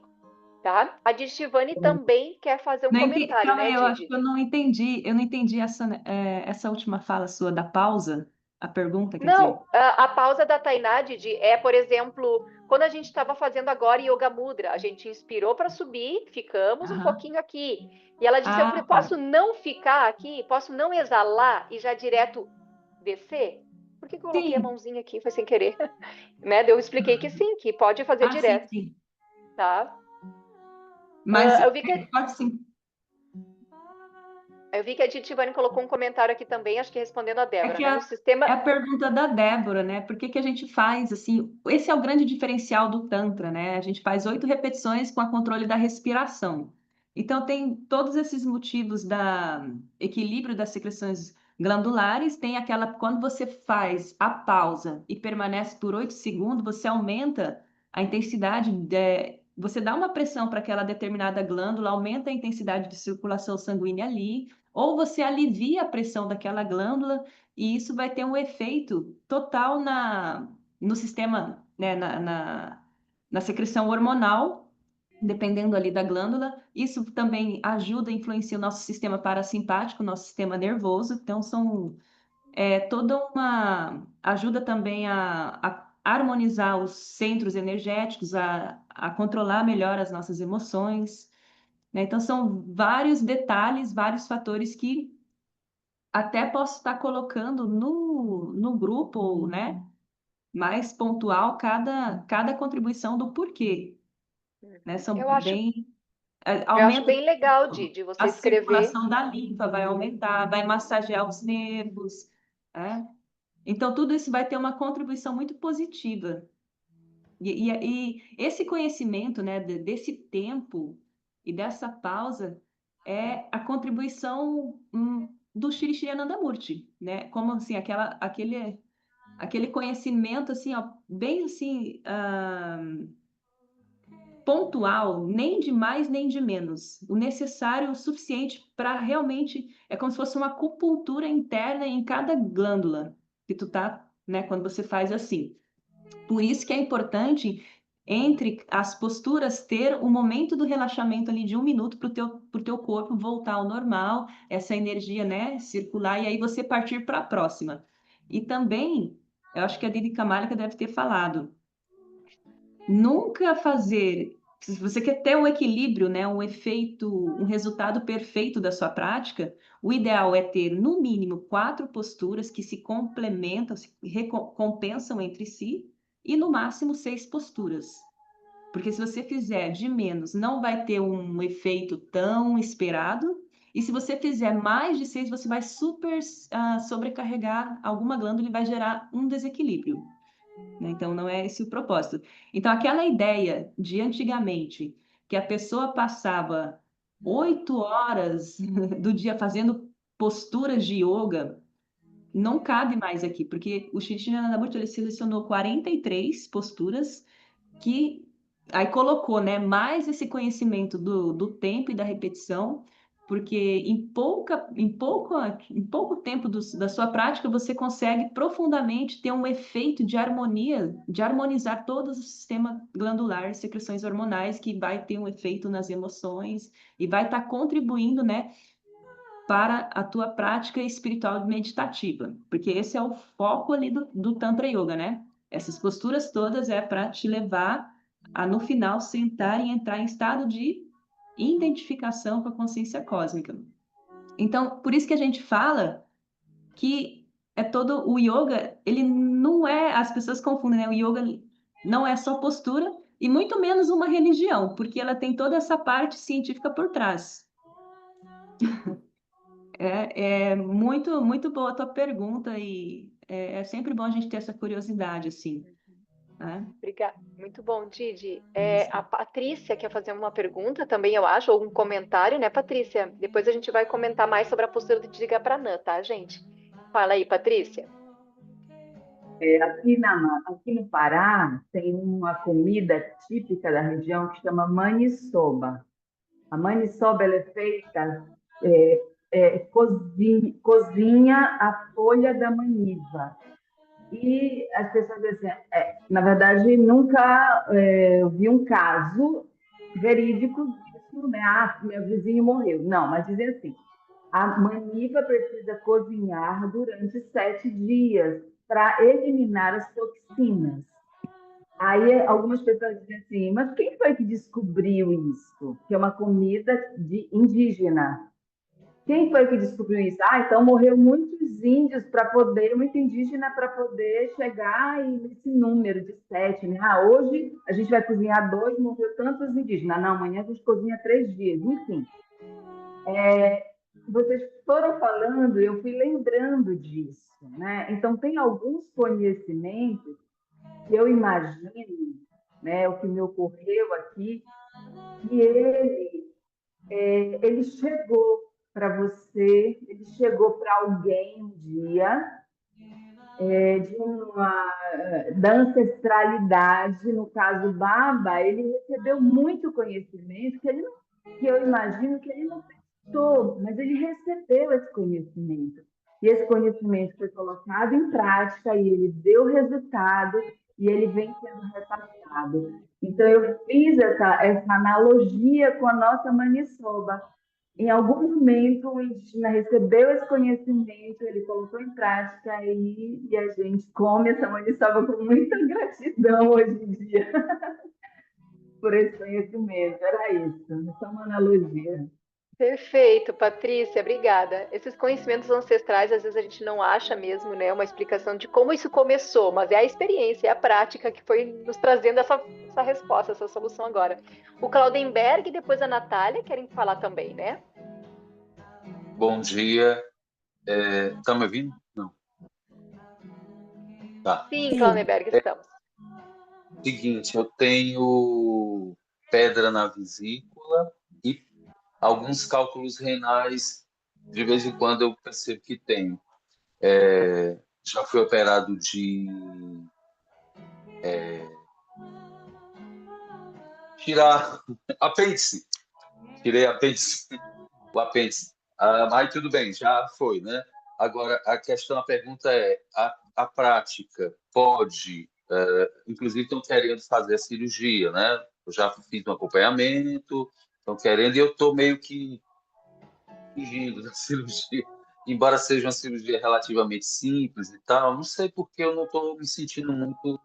[SPEAKER 3] tá? A Dishivani também quer fazer um comentário,
[SPEAKER 1] Calma
[SPEAKER 3] né,
[SPEAKER 1] aí, eu acho
[SPEAKER 3] Didi?
[SPEAKER 1] que eu não entendi essa última fala sua da pausa, a pergunta, quer dizer.
[SPEAKER 3] Não, a pausa da Tainá, Didi, é, por exemplo, quando a gente estava fazendo agora Yoga Mudra, a gente inspirou para subir, ficamos um
[SPEAKER 1] Aham.
[SPEAKER 3] pouquinho aqui. E ela disse,
[SPEAKER 1] Ah, tá.
[SPEAKER 3] posso não ficar aqui? Posso não exalar e já direto descer? Por que eu coloquei a
[SPEAKER 1] Sim.
[SPEAKER 3] mãozinha aqui? Foi sem querer. Né? Eu expliquei que sim, que pode fazer
[SPEAKER 1] Ah, sim,
[SPEAKER 3] direto,
[SPEAKER 1] sim.
[SPEAKER 3] tá?
[SPEAKER 1] Mas
[SPEAKER 3] Eu vi que
[SPEAKER 1] pode sim.
[SPEAKER 3] a Didi colocou um comentário aqui também, acho que respondendo a
[SPEAKER 1] É
[SPEAKER 3] Débora,
[SPEAKER 1] que
[SPEAKER 3] né? No
[SPEAKER 1] é
[SPEAKER 3] sistema.
[SPEAKER 1] a pergunta da Débora, né? Por que que a gente faz assim? Esse é o grande diferencial do Tantra, né? A gente faz 8 repetições com a controle da respiração. Então, tem todos esses motivos da equilíbrio das secreções glandulares, tem aquela, quando você faz a pausa e permanece por 8 segundos, você aumenta a intensidade, você dá uma pressão para aquela determinada glândula, aumenta a intensidade de circulação sanguínea ali, ou você alivia a pressão daquela glândula e isso vai ter um efeito total no sistema, né, na secreção hormonal, dependendo ali da glândula. Isso também ajuda, influencia o nosso sistema parasimpático, nosso sistema nervoso. Então, toda uma... Ajuda também a harmonizar os centros energéticos, a controlar melhor as nossas emoções, né? Então, são vários detalhes, vários fatores que até posso estar colocando no grupo, né, mais pontual cada contribuição do porquê, né? São
[SPEAKER 3] Eu acho,
[SPEAKER 1] bem
[SPEAKER 3] eu acho
[SPEAKER 1] aumenta
[SPEAKER 3] bem legal, Didi, você
[SPEAKER 1] a
[SPEAKER 3] escrever.
[SPEAKER 1] circulação da linfa, vai aumentar, vai massagear os nervos, né? Então tudo isso vai ter uma contribuição muito positiva. E esse conhecimento, né, desse tempo e dessa pausa é a contribuição do Shri Shri Anandamurti, né? Como assim, aquele conhecimento assim, ó, bem assim, pontual, nem de mais nem de menos, o necessário, o suficiente para realmente, é como se fosse uma acupuntura interna em cada glândula que tu tá, né, quando você faz assim. Por isso que é importante, entre as posturas, ter o momento do relaxamento ali de 1 minuto para o teu corpo voltar ao normal, essa energia, né, circular, e aí você partir para a próxima. E também, eu acho que a Didi Camargo deve ter falado, nunca fazer... Se você quer ter um equilíbrio, né, um efeito, um resultado perfeito da sua prática, o ideal é ter, no mínimo, 4 posturas que se complementam, se compensam entre si, e no máximo 6 posturas. Porque se você fizer de menos, não vai ter um efeito tão esperado, E se você fizer mais de 6, você vai sobrecarregar alguma glândula e vai gerar um desequilíbrio, né? Então, não é esse o propósito. Então, aquela ideia de antigamente, que a pessoa passava 8 horas do dia fazendo posturas de yoga, não cabe mais aqui, porque o Sri Narayana ele selecionou 43 posturas que aí colocou, né, mais esse conhecimento do tempo e da repetição, porque em pouco tempo da sua prática você consegue profundamente ter um efeito de harmonia, de harmonizar todo o sistema glandular, secreções hormonais, que vai ter um efeito nas emoções e vai estar contribuindo, né, para a tua prática espiritual meditativa, porque esse é o foco ali do Tantra Yoga, né? Essas posturas todas é para te levar a, no final, sentar e entrar em estado de identificação com a consciência cósmica. Então, por isso que a gente fala que é todo o yoga, ele não é, as pessoas confundem, né? O yoga não é só postura e muito menos uma religião, porque ela tem toda essa parte científica por trás. É muito, muito boa a tua pergunta e é sempre bom a gente ter essa curiosidade, assim, né?
[SPEAKER 3] Obrigada. Muito bom, Didi. A Patrícia quer fazer uma pergunta também, eu acho, ou um comentário, né, Patrícia? Depois a gente vai comentar mais sobre a postura de Diga Pranã, tá, gente? Fala aí, Patrícia.
[SPEAKER 6] Aqui no Pará tem uma comida típica da região que chama maniçoba. A maniçoba ela é feita, cozinha a folha da maniva. E as pessoas dizem, na verdade, nunca eu vi um caso verídico disso, né? Ah, meu vizinho morreu. Não, mas dizem assim, a maniva precisa cozinhar durante 7 dias para eliminar as toxinas. Aí algumas pessoas dizem assim, mas quem foi que descobriu isso? Que é uma comida indígena. Quem foi que descobriu isso? Ah, então morreu muitos índios para poder, muito indígena para poder chegar nesse número de 7, né? Ah, hoje a gente vai cozinhar 2, morreu tantos indígenas. Não, amanhã a gente cozinha 3 dias. Enfim, vocês foram falando, eu fui lembrando disso, né? Então, tem alguns conhecimentos que eu imagino, né, o que me ocorreu aqui, que ele chegou para você, ele chegou para alguém um dia, da ancestralidade, no caso Baba, ele recebeu muito conhecimento que eu imagino que ele não pensou, mas ele recebeu esse conhecimento. E esse conhecimento foi colocado em prática e ele deu resultado e ele vem sendo repassado. Então, eu fiz essa analogia com a nossa maniçoba. Em algum momento, o indígena recebeu esse conhecimento, ele colocou em prática e a gente come essa maniçoba com muita gratidão hoje em dia por esse conhecimento. Era isso, só uma analogia.
[SPEAKER 3] Perfeito, Patrícia, obrigada. Esses conhecimentos ancestrais, às vezes a gente não acha mesmo, né, uma explicação de como isso começou, mas é a experiência, é a prática que foi nos trazendo essa resposta, essa solução agora. O Claudenberg e depois a Natália querem falar também, né?
[SPEAKER 7] Bom dia. Tá me ouvindo? Não. Tá.
[SPEAKER 3] Sim, Claudenberg, estamos.
[SPEAKER 7] Seguinte, eu tenho pedra na vesícula e alguns cálculos renais, de vez em quando eu percebo que tenho. Já fui operado de tirar apêndice. Tirei apêndice, o apêndice. Mas tudo bem, já foi, né? Agora, a pergunta é, a prática pode, inclusive estão querendo fazer a cirurgia, né? Eu já fiz um acompanhamento, estão querendo, e eu estou meio que fugindo da cirurgia, embora seja uma cirurgia relativamente simples e tal, não sei porque eu não estou me sentindo muito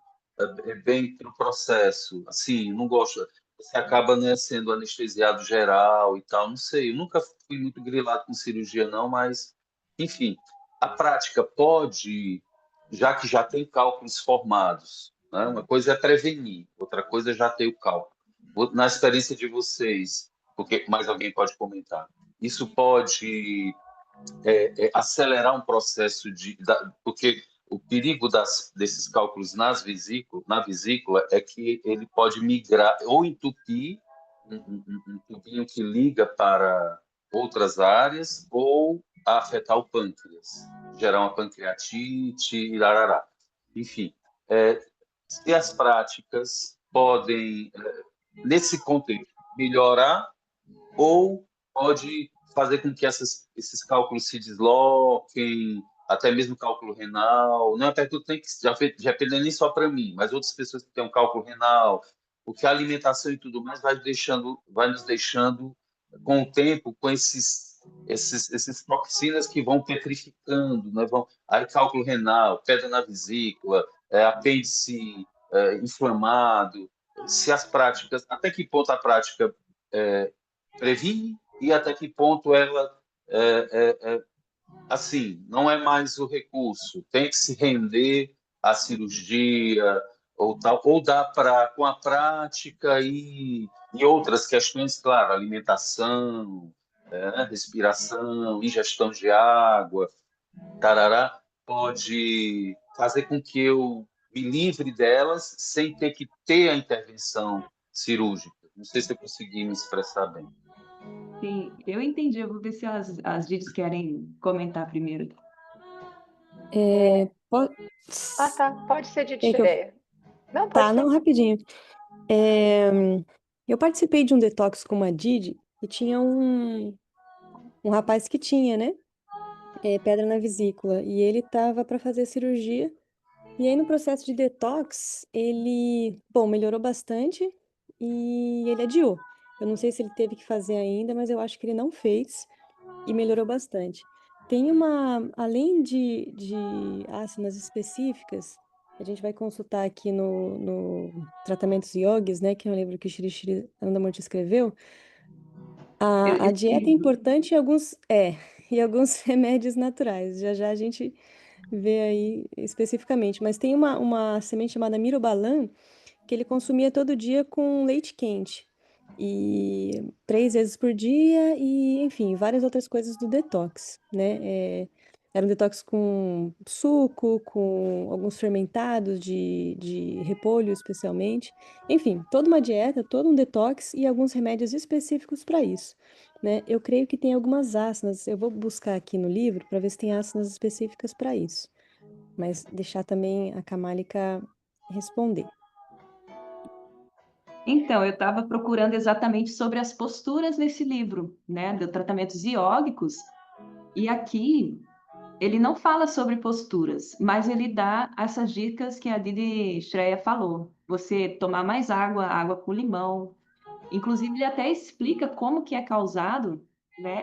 [SPEAKER 7] bem no processo, assim, não gosto, você acaba, né, sendo anestesiado geral e tal, não sei, eu nunca fui muito grilado com cirurgia não, mas, enfim, a prática pode, já que já tem cálculos formados, né, uma coisa é prevenir, outra coisa é já ter o cálculo. Na experiência de vocês, porque mais alguém pode comentar? isso pode acelerar um processo porque o perigo desses cálculos na vesícula é que ele pode migrar ou entupir um tubinho que liga para outras áreas ou afetar o pâncreas, gerar uma pancreatite e larará. Enfim, se as práticas podem, nesse contexto, melhorar ou pode fazer com que esses cálculos se desloquem, até mesmo cálculo renal. Não, até tudo tem que já depende nem só para mim, mas outras pessoas que têm um cálculo renal, porque a alimentação e tudo mais vai nos deixando com o tempo com esses toxinas que vão petrificando, né? Aí cálculo renal, pedra na vesícula, apêndice inflamado. Se as práticas, até que ponto a prática previne e até que ponto ela assim, não é mais o recurso, tem que se render à cirurgia ou tal, ou dá para, com a prática e outras questões, claro, alimentação, respiração, ingestão de água, tarará, pode fazer com que eu me livre delas sem ter que ter a intervenção cirúrgica. Não sei se eu consegui me expressar bem.
[SPEAKER 1] Sim, eu entendi. Eu vou ver se as Didis querem comentar primeiro.
[SPEAKER 3] Tá. Pode ser de
[SPEAKER 2] Quer que eu-
[SPEAKER 3] ideia. Não, pode
[SPEAKER 2] Tá,
[SPEAKER 3] ser.
[SPEAKER 2] não, rapidinho. Eu participei de um detox com uma Didi e tinha um rapaz que tinha, né? Pedra na vesícula. E ele tava para fazer a cirurgia. E aí, no processo de detox, ele, bom, melhorou bastante e ele adiou. Eu não sei se ele teve que fazer ainda, mas eu acho que ele não fez e melhorou bastante. Além de asanas específicas, a gente vai consultar aqui no Tratamentos Yogis, né, que é um livro que Shri Shri Anandamurti escreveu. A dieta é importante e alguns remédios naturais. Já já a gente vê aí especificamente. Mas tem uma semente chamada Mirobalan que ele consumia todo dia com leite quente. E 3 vezes por dia e, enfim, várias outras coisas do detox, né? Era um detox com suco, com alguns fermentados de repolho, especialmente. Enfim, toda uma dieta, todo um detox e alguns remédios específicos para isso, né? Eu creio que tem algumas asanas, eu vou buscar aqui no livro para ver se tem asanas específicas para isso. Mas deixar também a Kamálika responder.
[SPEAKER 1] Então, eu estava procurando exatamente sobre as posturas nesse livro, né, de tratamentos iógicos, e aqui ele não fala sobre posturas, mas ele dá essas dicas que a Didi Shreya falou. Você tomar mais água, água com limão. Inclusive, ele até explica como que é causado, né,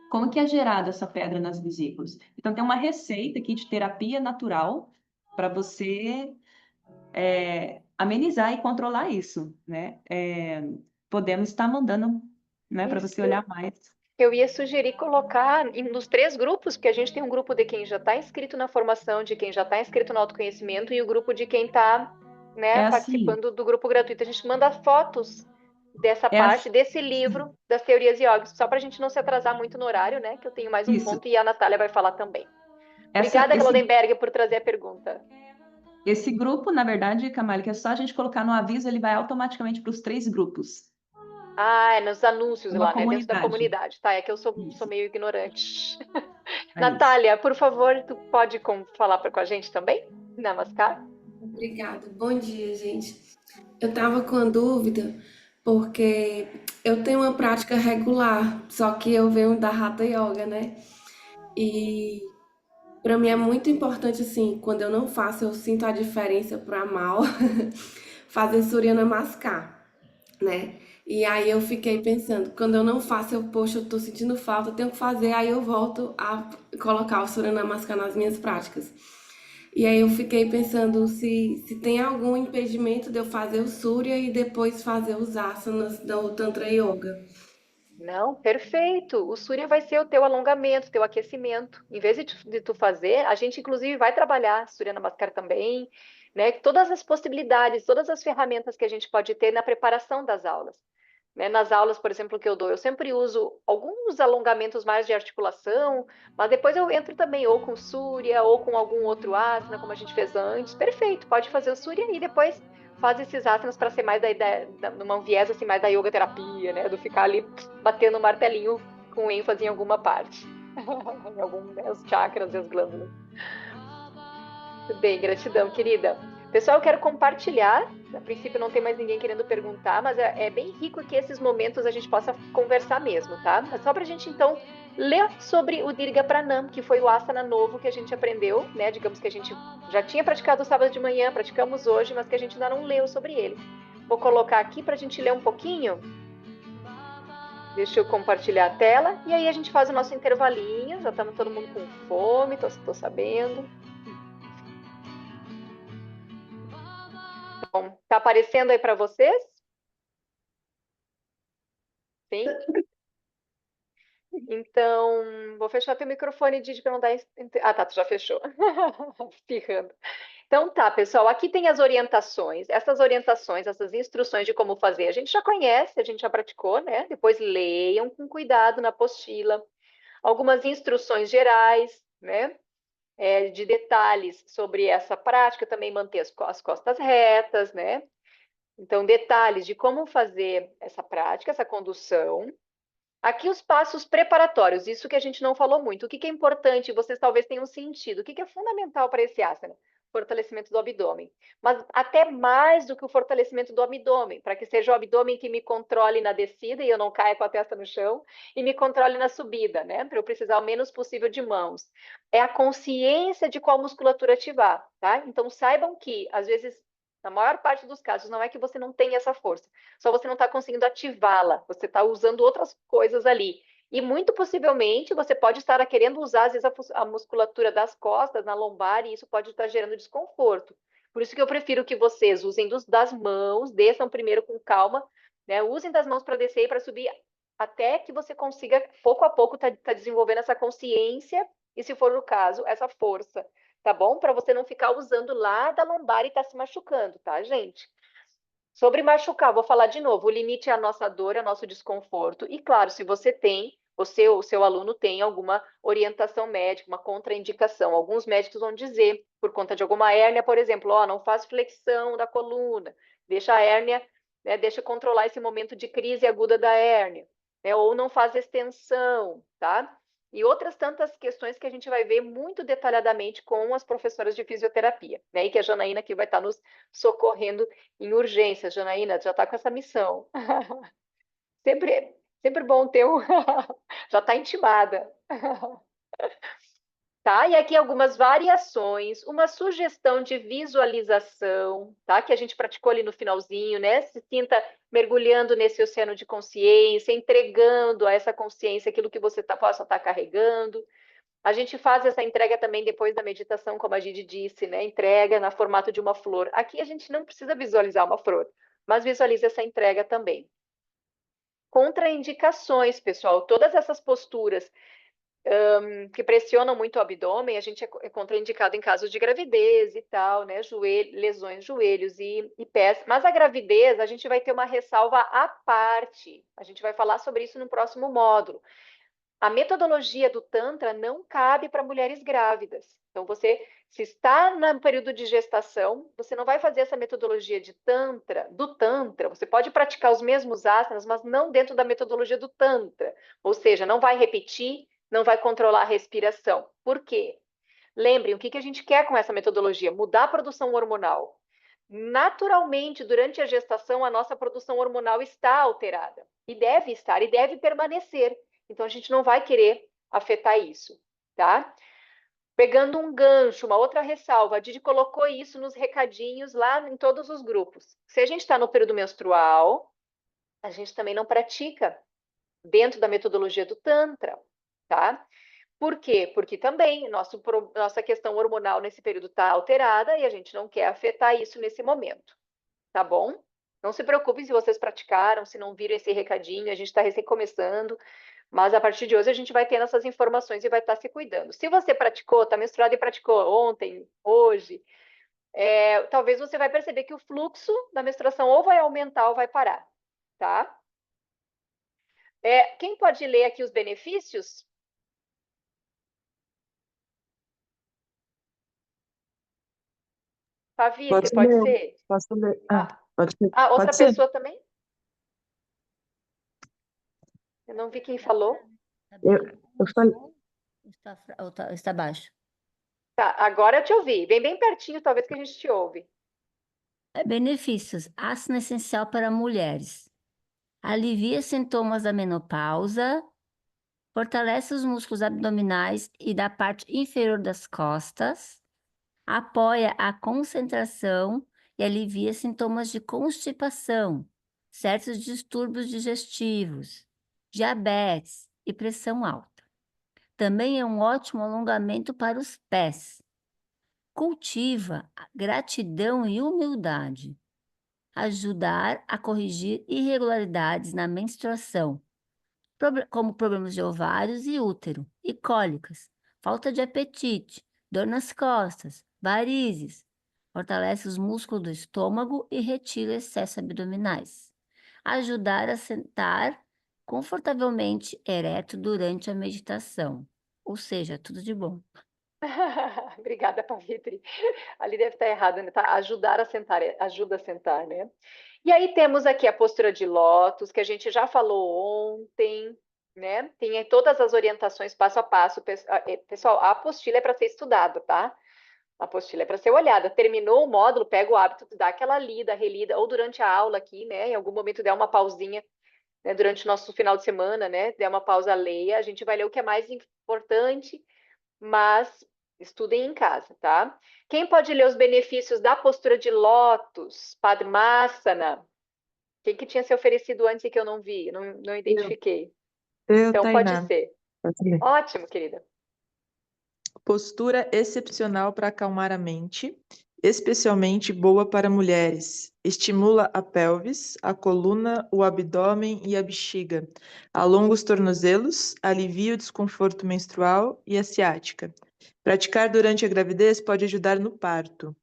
[SPEAKER 1] como que é gerada essa pedra nas vesículas. Então, tem uma receita aqui de terapia natural para você amenizar e controlar isso, né? Podemos estar mandando, né, para
[SPEAKER 3] Isso.
[SPEAKER 1] você olhar mais.
[SPEAKER 3] Eu ia sugerir colocar nos 3 grupos, porque a gente tem um grupo de quem já está inscrito na formação, de quem já está inscrito no autoconhecimento e o grupo de quem está, né,
[SPEAKER 1] É assim,
[SPEAKER 3] participando do grupo gratuito. A gente manda fotos dessa
[SPEAKER 1] é
[SPEAKER 3] parte,
[SPEAKER 1] assim,
[SPEAKER 3] desse livro das teorias yogis, só para a gente não se atrasar muito no horário, né? Que eu tenho mais um
[SPEAKER 1] isso.
[SPEAKER 3] ponto e a Natália vai falar também. Obrigada, Glodenberg, por trazer a pergunta.
[SPEAKER 1] Esse grupo, na verdade, Kamali, que é só a gente colocar no aviso, ele vai automaticamente para os 3 grupos.
[SPEAKER 3] Ah, é nos anúncios
[SPEAKER 1] Uma
[SPEAKER 3] lá, né? Dentro da
[SPEAKER 1] comunidade.
[SPEAKER 3] comunidade. Tá, é que eu sou
[SPEAKER 1] Isso.
[SPEAKER 3] meio ignorante.
[SPEAKER 1] É
[SPEAKER 3] Natália, por favor, tu pode falar com a gente também? Namaskar.
[SPEAKER 8] Obrigada. Bom dia, gente. Eu estava com a dúvida porque eu tenho uma prática regular, só que eu venho da Hatha Yoga, né? E para mim é muito importante, assim, quando eu não faço, eu sinto a diferença para mal, fazer Surya Namaskar, né? E aí eu fiquei pensando, quando eu não faço, poxa, eu tô sentindo falta, eu tenho que fazer, aí eu volto a colocar o Surya Namaskar nas minhas práticas. E aí eu fiquei pensando se tem algum impedimento de eu fazer o Surya e depois fazer os asanas do Tantra Yoga.
[SPEAKER 3] Não, perfeito. O Surya vai ser o teu alongamento, teu aquecimento. Em vez de tu fazer, a gente inclusive vai trabalhar Surya Namaskar também, né? Todas as possibilidades, todas as ferramentas que a gente pode ter na preparação das aulas. né? Nas aulas, por exemplo, que eu dou, eu sempre uso alguns alongamentos mais de articulação, mas depois eu entro também ou com Surya ou com algum outro asana, como a gente fez antes. Perfeito, pode fazer o Surya e depois faz esses asanas para ser mais da ideia, numa viés assim, mais da yoga terapia, né? Do ficar ali batendo o martelinho com ênfase em alguma parte, em algum, né, os chakras e as glândulas. Muito bem, gratidão, querida. Pessoal, eu quero compartilhar. A princípio não tem mais ninguém querendo perguntar, mas é bem rico que esses momentos a gente possa conversar mesmo, tá? É só para a gente, então, ler sobre o Dirga Pranam, que foi o asana novo que a gente aprendeu, né? Digamos que a gente já tinha praticado sábado de manhã, praticamos hoje, mas que a gente ainda não leu sobre ele. Vou colocar aqui para a gente ler um pouquinho. Deixa eu compartilhar a tela e aí a gente faz o nosso intervalinho. Já estamos todo mundo com fome, tô sabendo. Bom, tá aparecendo aí para vocês? Sim? Então, vou fechar teu microfone, Didi, para não dar... Ah, tá, tu já fechou. Espirrando. Então tá, pessoal, aqui tem as orientações. Essas orientações, essas instruções de como fazer, a gente já conhece, a gente já praticou, né? Depois leiam com cuidado na apostila. Algumas instruções gerais, né? De detalhes sobre essa prática, também manter as costas retas, né? Então, detalhes de como fazer essa prática, essa condução. Aqui os passos preparatórios, isso que a gente não falou muito. O que é importante, vocês talvez tenham sentido. O que é fundamental para esse asana? Fortalecimento do abdômen. Mas até mais do que o fortalecimento do abdômen, para que seja o abdômen que me controle na descida e eu não caia com a testa no chão, e me controle na subida, né? Para eu precisar o menos possível de mãos. É a consciência de qual musculatura ativar, tá? Então saibam que, às vezes, na maior parte dos casos, não é que você não tenha essa força, só você não está conseguindo ativá-la, você está usando outras coisas ali. E muito possivelmente você pode estar querendo usar, às vezes, a musculatura das costas, na lombar, e isso pode estar gerando desconforto. Por isso que eu prefiro que vocês usem das mãos, desçam primeiro com calma, né? Usem das mãos para descer e para subir, até que você consiga, pouco a pouco, tá desenvolvendo essa consciência e, se for o caso, essa força, tá bom? Para você não ficar usando lá da lombar e estar se machucando, tá, gente? Sobre machucar, vou falar de novo. O limite é a nossa dor, é o nosso desconforto. E claro, se você tem, você ou o seu aluno tem alguma orientação médica, uma contraindicação. Alguns médicos vão dizer, por conta de alguma hérnia, por exemplo, ó, não faz flexão da coluna, deixa a hérnia, né, deixa controlar esse momento de crise aguda da hérnia, né, ou não faz extensão, tá? E outras tantas questões que a gente vai ver muito detalhadamente com as professoras de fisioterapia, né? E que a Janaína aqui vai estar nos socorrendo em urgência. Janaína, já está com essa missão. Sempre bom ter um... já está intimada. Tá? E aqui algumas variações, uma sugestão de visualização, tá? Que a gente praticou ali no finalzinho, né? Se sinta mergulhando nesse oceano de consciência, entregando a essa consciência aquilo que você possa estar carregando. A gente faz essa entrega também depois da meditação, como a Gide disse, né? Entrega no formato de uma flor. Aqui a gente não precisa visualizar uma flor, mas visualiza essa entrega também. Contraindicações, pessoal. Todas essas posturas que pressionam muito o abdômen, a gente é contraindicado em casos de gravidez e tal, né? Lesões, joelhos e pés. Mas a gravidez, a gente vai ter uma ressalva à parte. A gente vai falar sobre isso no próximo módulo. A metodologia do Tantra não cabe para mulheres grávidas. Então, se está no período de gestação, você não vai fazer essa metodologia do Tantra. Você pode praticar os mesmos asanas, mas não dentro da metodologia do Tantra. Ou seja, não vai repetir, não vai controlar a respiração. Por quê? Lembrem, o que a gente quer com essa metodologia? Mudar a produção hormonal. Naturalmente, durante a gestação, a nossa produção hormonal está alterada. E deve estar, e deve permanecer. Então, a gente não vai querer afetar isso, tá? Pegando um gancho, uma outra ressalva, a Didi colocou isso nos recadinhos lá em todos os grupos. Se a gente está no período menstrual, a gente também não pratica dentro da metodologia do Tantra, tá? Por quê? Porque também nossa questão hormonal nesse período está alterada e a gente não quer afetar isso nesse momento, tá bom? Não se preocupem se vocês praticaram, se não viram esse recadinho, a gente está recém começando, mas a partir de hoje a gente vai tendo essas informações e vai estar se cuidando. Se você praticou, está menstruado e praticou ontem, hoje, talvez você vai perceber que o fluxo da menstruação ou vai aumentar ou vai parar, tá? Quem pode ler aqui os benefícios? Paviter, pode
[SPEAKER 5] ler,
[SPEAKER 3] ser?
[SPEAKER 5] posso ler.
[SPEAKER 3] Ah,
[SPEAKER 5] Pode ser.
[SPEAKER 3] outra
[SPEAKER 5] Pode ser.
[SPEAKER 3] pessoa também? Eu não vi quem falou.
[SPEAKER 5] Eu falei.
[SPEAKER 9] Está baixo.
[SPEAKER 3] Tá, agora eu te ouvi. Vem bem pertinho, talvez, que a gente te ouve.
[SPEAKER 9] Benefícios. Ácido essencial para mulheres. Alivia sintomas da menopausa. Fortalece os músculos abdominais e da parte inferior das costas. Apoia a concentração e alivia sintomas de constipação, certos distúrbios digestivos, diabetes e pressão alta. Também é um ótimo alongamento para os pés. Cultiva a gratidão e humildade. Ajudar a corrigir irregularidades na menstruação, como problemas de ovários e útero, e cólicas, falta de apetite, dor nas costas, varizes. Fortalece os músculos do estômago e retira excessos abdominais. Ajudar a sentar confortavelmente ereto durante a meditação. Ou seja, tudo de bom.
[SPEAKER 3] Obrigada, Pavitri. Ali deve estar errado, né? Tá? Ajudar a sentar, ajuda a sentar, né? E aí temos aqui a postura de lótus, que a gente já falou ontem, né? Tem todas as orientações passo a passo. Pessoal, a apostila é para ser estudada, tá? A apostila é para ser olhada. Terminou o módulo, pega o hábito de dar aquela lida, relida, ou durante a aula aqui, né? Em algum momento der uma pausinha, né? Durante o nosso final de semana, né? Der uma pausa, leia. A gente vai ler o que é mais importante, mas estudem em casa, tá? Quem pode ler os benefícios da postura de lótus, Padmasana? Quem que tinha se oferecido antes e que eu não vi? Não identifiquei. Então pode
[SPEAKER 5] Tainá.
[SPEAKER 3] ser.
[SPEAKER 5] Pode ler.
[SPEAKER 3] Ótimo, querida.
[SPEAKER 5] Postura excepcional para acalmar a mente, especialmente boa para mulheres. Estimula a pelvis, a coluna, o abdômen e a bexiga. Alonga os tornozelos, alivia o desconforto menstrual e a ciática. Praticar durante a gravidez pode ajudar no parto.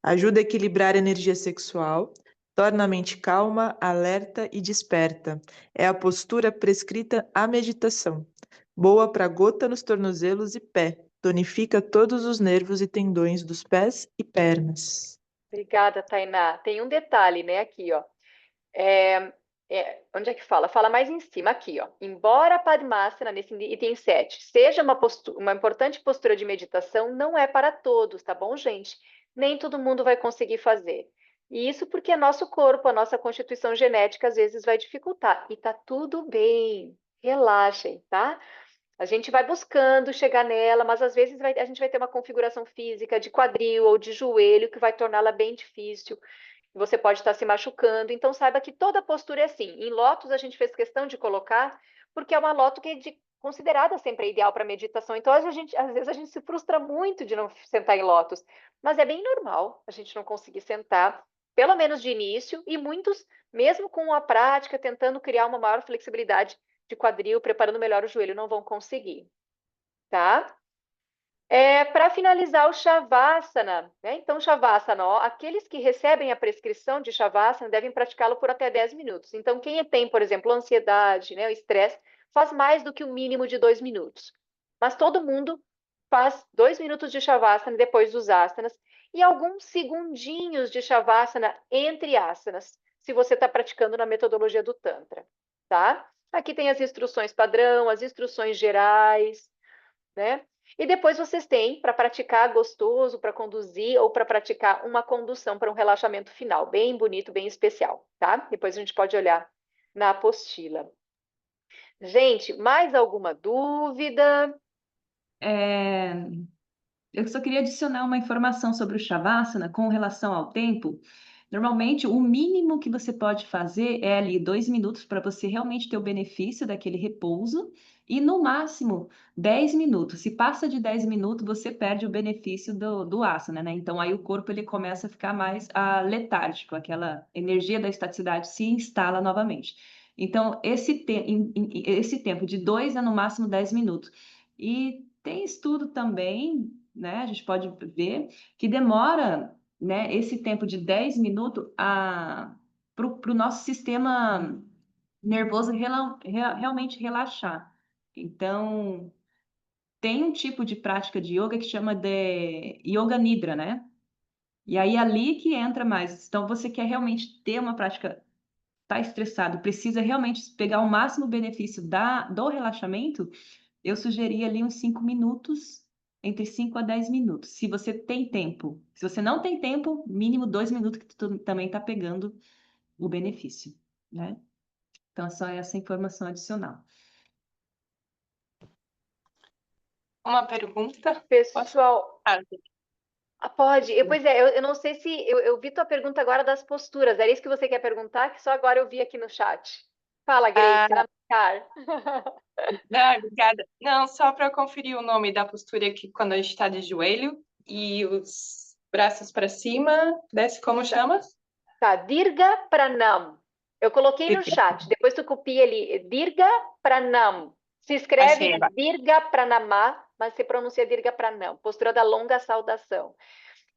[SPEAKER 5] Ajuda a equilibrar a energia sexual, torna a mente calma, alerta e desperta. É a postura prescrita à meditação. Boa para gota nos tornozelos e pé. Tonifica todos os nervos e tendões dos pés e pernas.
[SPEAKER 3] Obrigada, Tainá. Tem um detalhe, né, aqui, ó. Onde é que fala? Fala mais em cima, aqui, ó. Embora a Padmasana, nesse item 7, seja uma importante postura de meditação, não é para todos, tá bom, gente? Nem todo mundo vai conseguir fazer. E isso porque nosso corpo, a nossa constituição genética, às vezes vai dificultar. E tá tudo bem. Relaxem, tá? A gente vai buscando chegar nela, mas às vezes a gente vai ter uma configuração física de quadril ou de joelho que vai torná-la bem difícil. Você pode estar se machucando. Então, saiba que toda postura é assim. Em lótus, a gente fez questão de colocar, porque é uma lótus que é considerada sempre ideal para meditação. Então, às vezes a gente se frustra muito de não sentar em lótus. Mas é bem normal a gente não conseguir sentar, pelo menos de início, e muitos, mesmo com a prática, tentando criar uma maior flexibilidade de quadril, preparando melhor o joelho, não vão conseguir. Tá? Para finalizar o Shavasana, né? Então, Shavasana, ó, aqueles que recebem a prescrição de Shavasana devem praticá-lo por até 10 minutos. Então, quem tem, por exemplo, ansiedade, né, o estresse, faz mais do que o mínimo de 2 minutos. Mas todo mundo faz 2 minutos de Shavasana depois dos asanas e alguns segundinhos de Shavasana entre asanas, se você está praticando na metodologia do Tantra, tá? Aqui tem as instruções padrão, as instruções gerais, né? E depois vocês têm para praticar gostoso, para conduzir ou para praticar uma condução para um relaxamento final, bem bonito, bem especial, tá? Depois a gente pode olhar na apostila. Gente, mais alguma dúvida?
[SPEAKER 1] Eu só queria adicionar uma informação sobre o Shavasana com relação ao tempo. Normalmente, o mínimo que você pode fazer é ali 2 minutos para você realmente ter o benefício daquele repouso, e no máximo 10 minutos. Se passa de 10 minutos, você perde o benefício do asana, né? Então, aí o corpo ele começa a ficar mais letárgico, aquela energia da estaticidade se instala novamente. Então, esse tempo de 2 a no máximo 10 minutos. E tem estudo também, né? A gente pode ver que demora, né, esse tempo de 10 minutos para o nosso sistema nervoso realmente relaxar. Então, tem um tipo de prática de yoga que chama de Yoga Nidra, né? E aí ali que entra mais. Então, você quer realmente ter uma prática, tá estressado, precisa realmente pegar o máximo benefício do relaxamento, eu sugeri ali uns 5 minutos, entre 5 a 10 minutos. Se você tem tempo. Se você não tem tempo, mínimo 2 minutos que tu também tá pegando o benefício, né? Então, é só essa informação adicional.
[SPEAKER 10] Uma pergunta? Posso?
[SPEAKER 3] Pessoal,
[SPEAKER 10] Ah,
[SPEAKER 3] pode. Pois é, eu não sei se eu vi tua pergunta agora das posturas. Era isso que você quer perguntar? Que só agora eu vi aqui no chat. Fala, Grace, Namaskar.
[SPEAKER 10] não, obrigada. Não, só para conferir o nome da postura aqui quando a gente está de joelho e os braços para cima, desce como chama?
[SPEAKER 3] Tá, Dirga Pranam. Eu coloquei no
[SPEAKER 10] Dirga.
[SPEAKER 3] chat, depois tu copia ali, Dirga Pranam. Se escreve
[SPEAKER 10] Achei agora.
[SPEAKER 3] Dirga Pranama, mas se pronuncia Dirga Pranam, postura da longa saudação.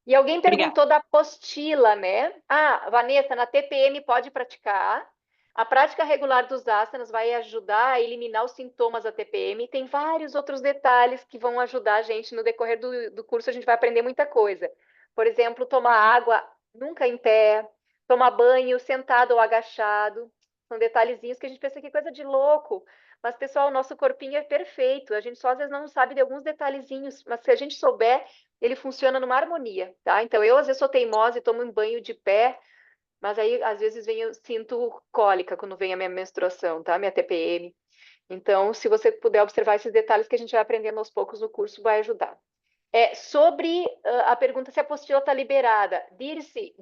[SPEAKER 3] E alguém perguntou da apostila, né? Ah, Vanessa, na TPM pode praticar. A prática regular dos asanas vai ajudar a eliminar os sintomas da TPM. Tem vários outros detalhes que vão ajudar a gente no decorrer do curso. A gente vai aprender muita coisa. Por exemplo, tomar água nunca em pé, tomar banho sentado ou agachado. São detalhezinhos que a gente pensa que é coisa de louco. Mas, pessoal, o nosso corpinho é perfeito. A gente só às vezes não sabe de alguns detalhezinhos. Mas se a gente souber, ele funciona numa harmonia, tá? Então, eu às vezes sou teimosa e tomo um banho de pé, mas aí às vezes eu sinto cólica quando vem a minha menstruação, tá? Minha TPM. Então, se você puder observar esses detalhes que a gente vai aprendendo aos poucos no curso, vai ajudar. Sobre a pergunta se a apostila está liberada. Dirce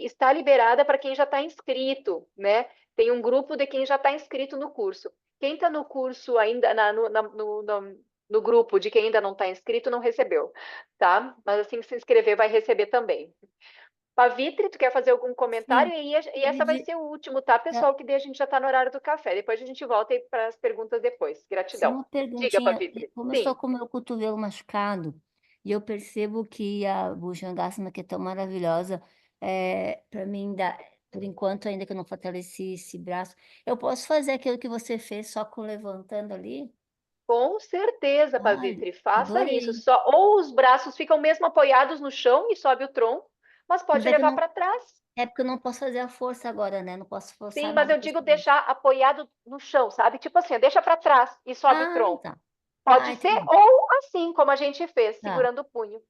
[SPEAKER 3] está liberada para quem já está inscrito, né? Tem um grupo de quem já está inscrito no curso. Quem está no curso ainda, no grupo de quem ainda não está inscrito, não recebeu, tá? Mas assim que se inscrever, vai receber também. Pavitri, tu quer fazer algum comentário?
[SPEAKER 9] Sim,
[SPEAKER 3] E essa vai ser o último, tá, pessoal? Que daí a gente já está no horário do café. Depois a gente volta para as perguntas depois.
[SPEAKER 9] Só
[SPEAKER 3] Gratidão.
[SPEAKER 9] uma
[SPEAKER 3] Diga,
[SPEAKER 9] perguntinha.
[SPEAKER 3] Pavitri.
[SPEAKER 9] Como eu estou com o meu cotovelo machucado e eu percebo que a Bhujangasana, que é tão maravilhosa, para mim, por enquanto, ainda que eu não fortaleci esse braço, eu posso fazer aquilo que você fez só com levantando ali?
[SPEAKER 3] Com certeza,
[SPEAKER 9] Olha,
[SPEAKER 3] Pavitri, faça isso.
[SPEAKER 9] adorei.
[SPEAKER 3] Ou os braços ficam mesmo apoiados no chão e sobe o tronco, mas
[SPEAKER 9] Mas
[SPEAKER 3] pode
[SPEAKER 9] é que eu
[SPEAKER 3] levar
[SPEAKER 9] não,
[SPEAKER 3] para trás.
[SPEAKER 9] é porque eu não posso fazer a força agora, né? Não posso
[SPEAKER 3] Sim,
[SPEAKER 9] forçar
[SPEAKER 3] mas
[SPEAKER 9] nada
[SPEAKER 3] eu
[SPEAKER 9] com os
[SPEAKER 3] digo
[SPEAKER 9] braços.
[SPEAKER 3] deixar apoiado no chão, sabe? Tipo assim, deixa para trás e sobe o
[SPEAKER 9] Ah,
[SPEAKER 3] tronco.
[SPEAKER 9] tá.
[SPEAKER 3] Pode
[SPEAKER 9] Ah,
[SPEAKER 3] ser
[SPEAKER 9] entendi.
[SPEAKER 3] ou assim, como a gente fez,
[SPEAKER 9] Tá.
[SPEAKER 3] segurando o punho,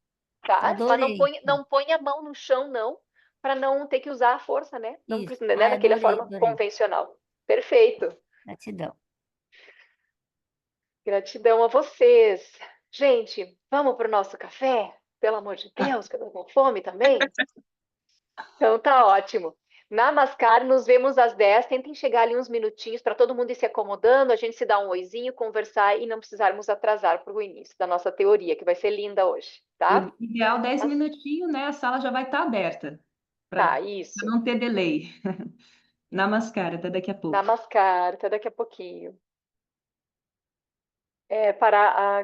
[SPEAKER 3] tá? Mas
[SPEAKER 9] Adorei. Tá.
[SPEAKER 3] não põe a mão no chão, não, para não ter que usar a força, né? Não
[SPEAKER 9] Isso.
[SPEAKER 3] precisa, né?
[SPEAKER 9] Ai,
[SPEAKER 3] Daquela
[SPEAKER 9] adorei,
[SPEAKER 3] forma
[SPEAKER 9] adorei.
[SPEAKER 3] convencional. Perfeito.
[SPEAKER 9] Gratidão.
[SPEAKER 3] Gratidão a vocês. Gente, vamos para o nosso café? Pelo amor de Deus, que eu tô com fome também. Então tá ótimo. Namaskar, nos vemos às 10. Tentem chegar ali uns minutinhos para todo mundo ir se acomodando, a gente se dá um oizinho, conversar e não precisarmos atrasar para o início da nossa teoria, que vai ser linda hoje, tá?
[SPEAKER 1] O ideal 10 minutinhos, né? A sala já vai estar aberta, para
[SPEAKER 3] Tá, isso.
[SPEAKER 1] não ter delay. Namaskar, até daqui a pouco.
[SPEAKER 3] Namaskar, até daqui a pouquinho. Para a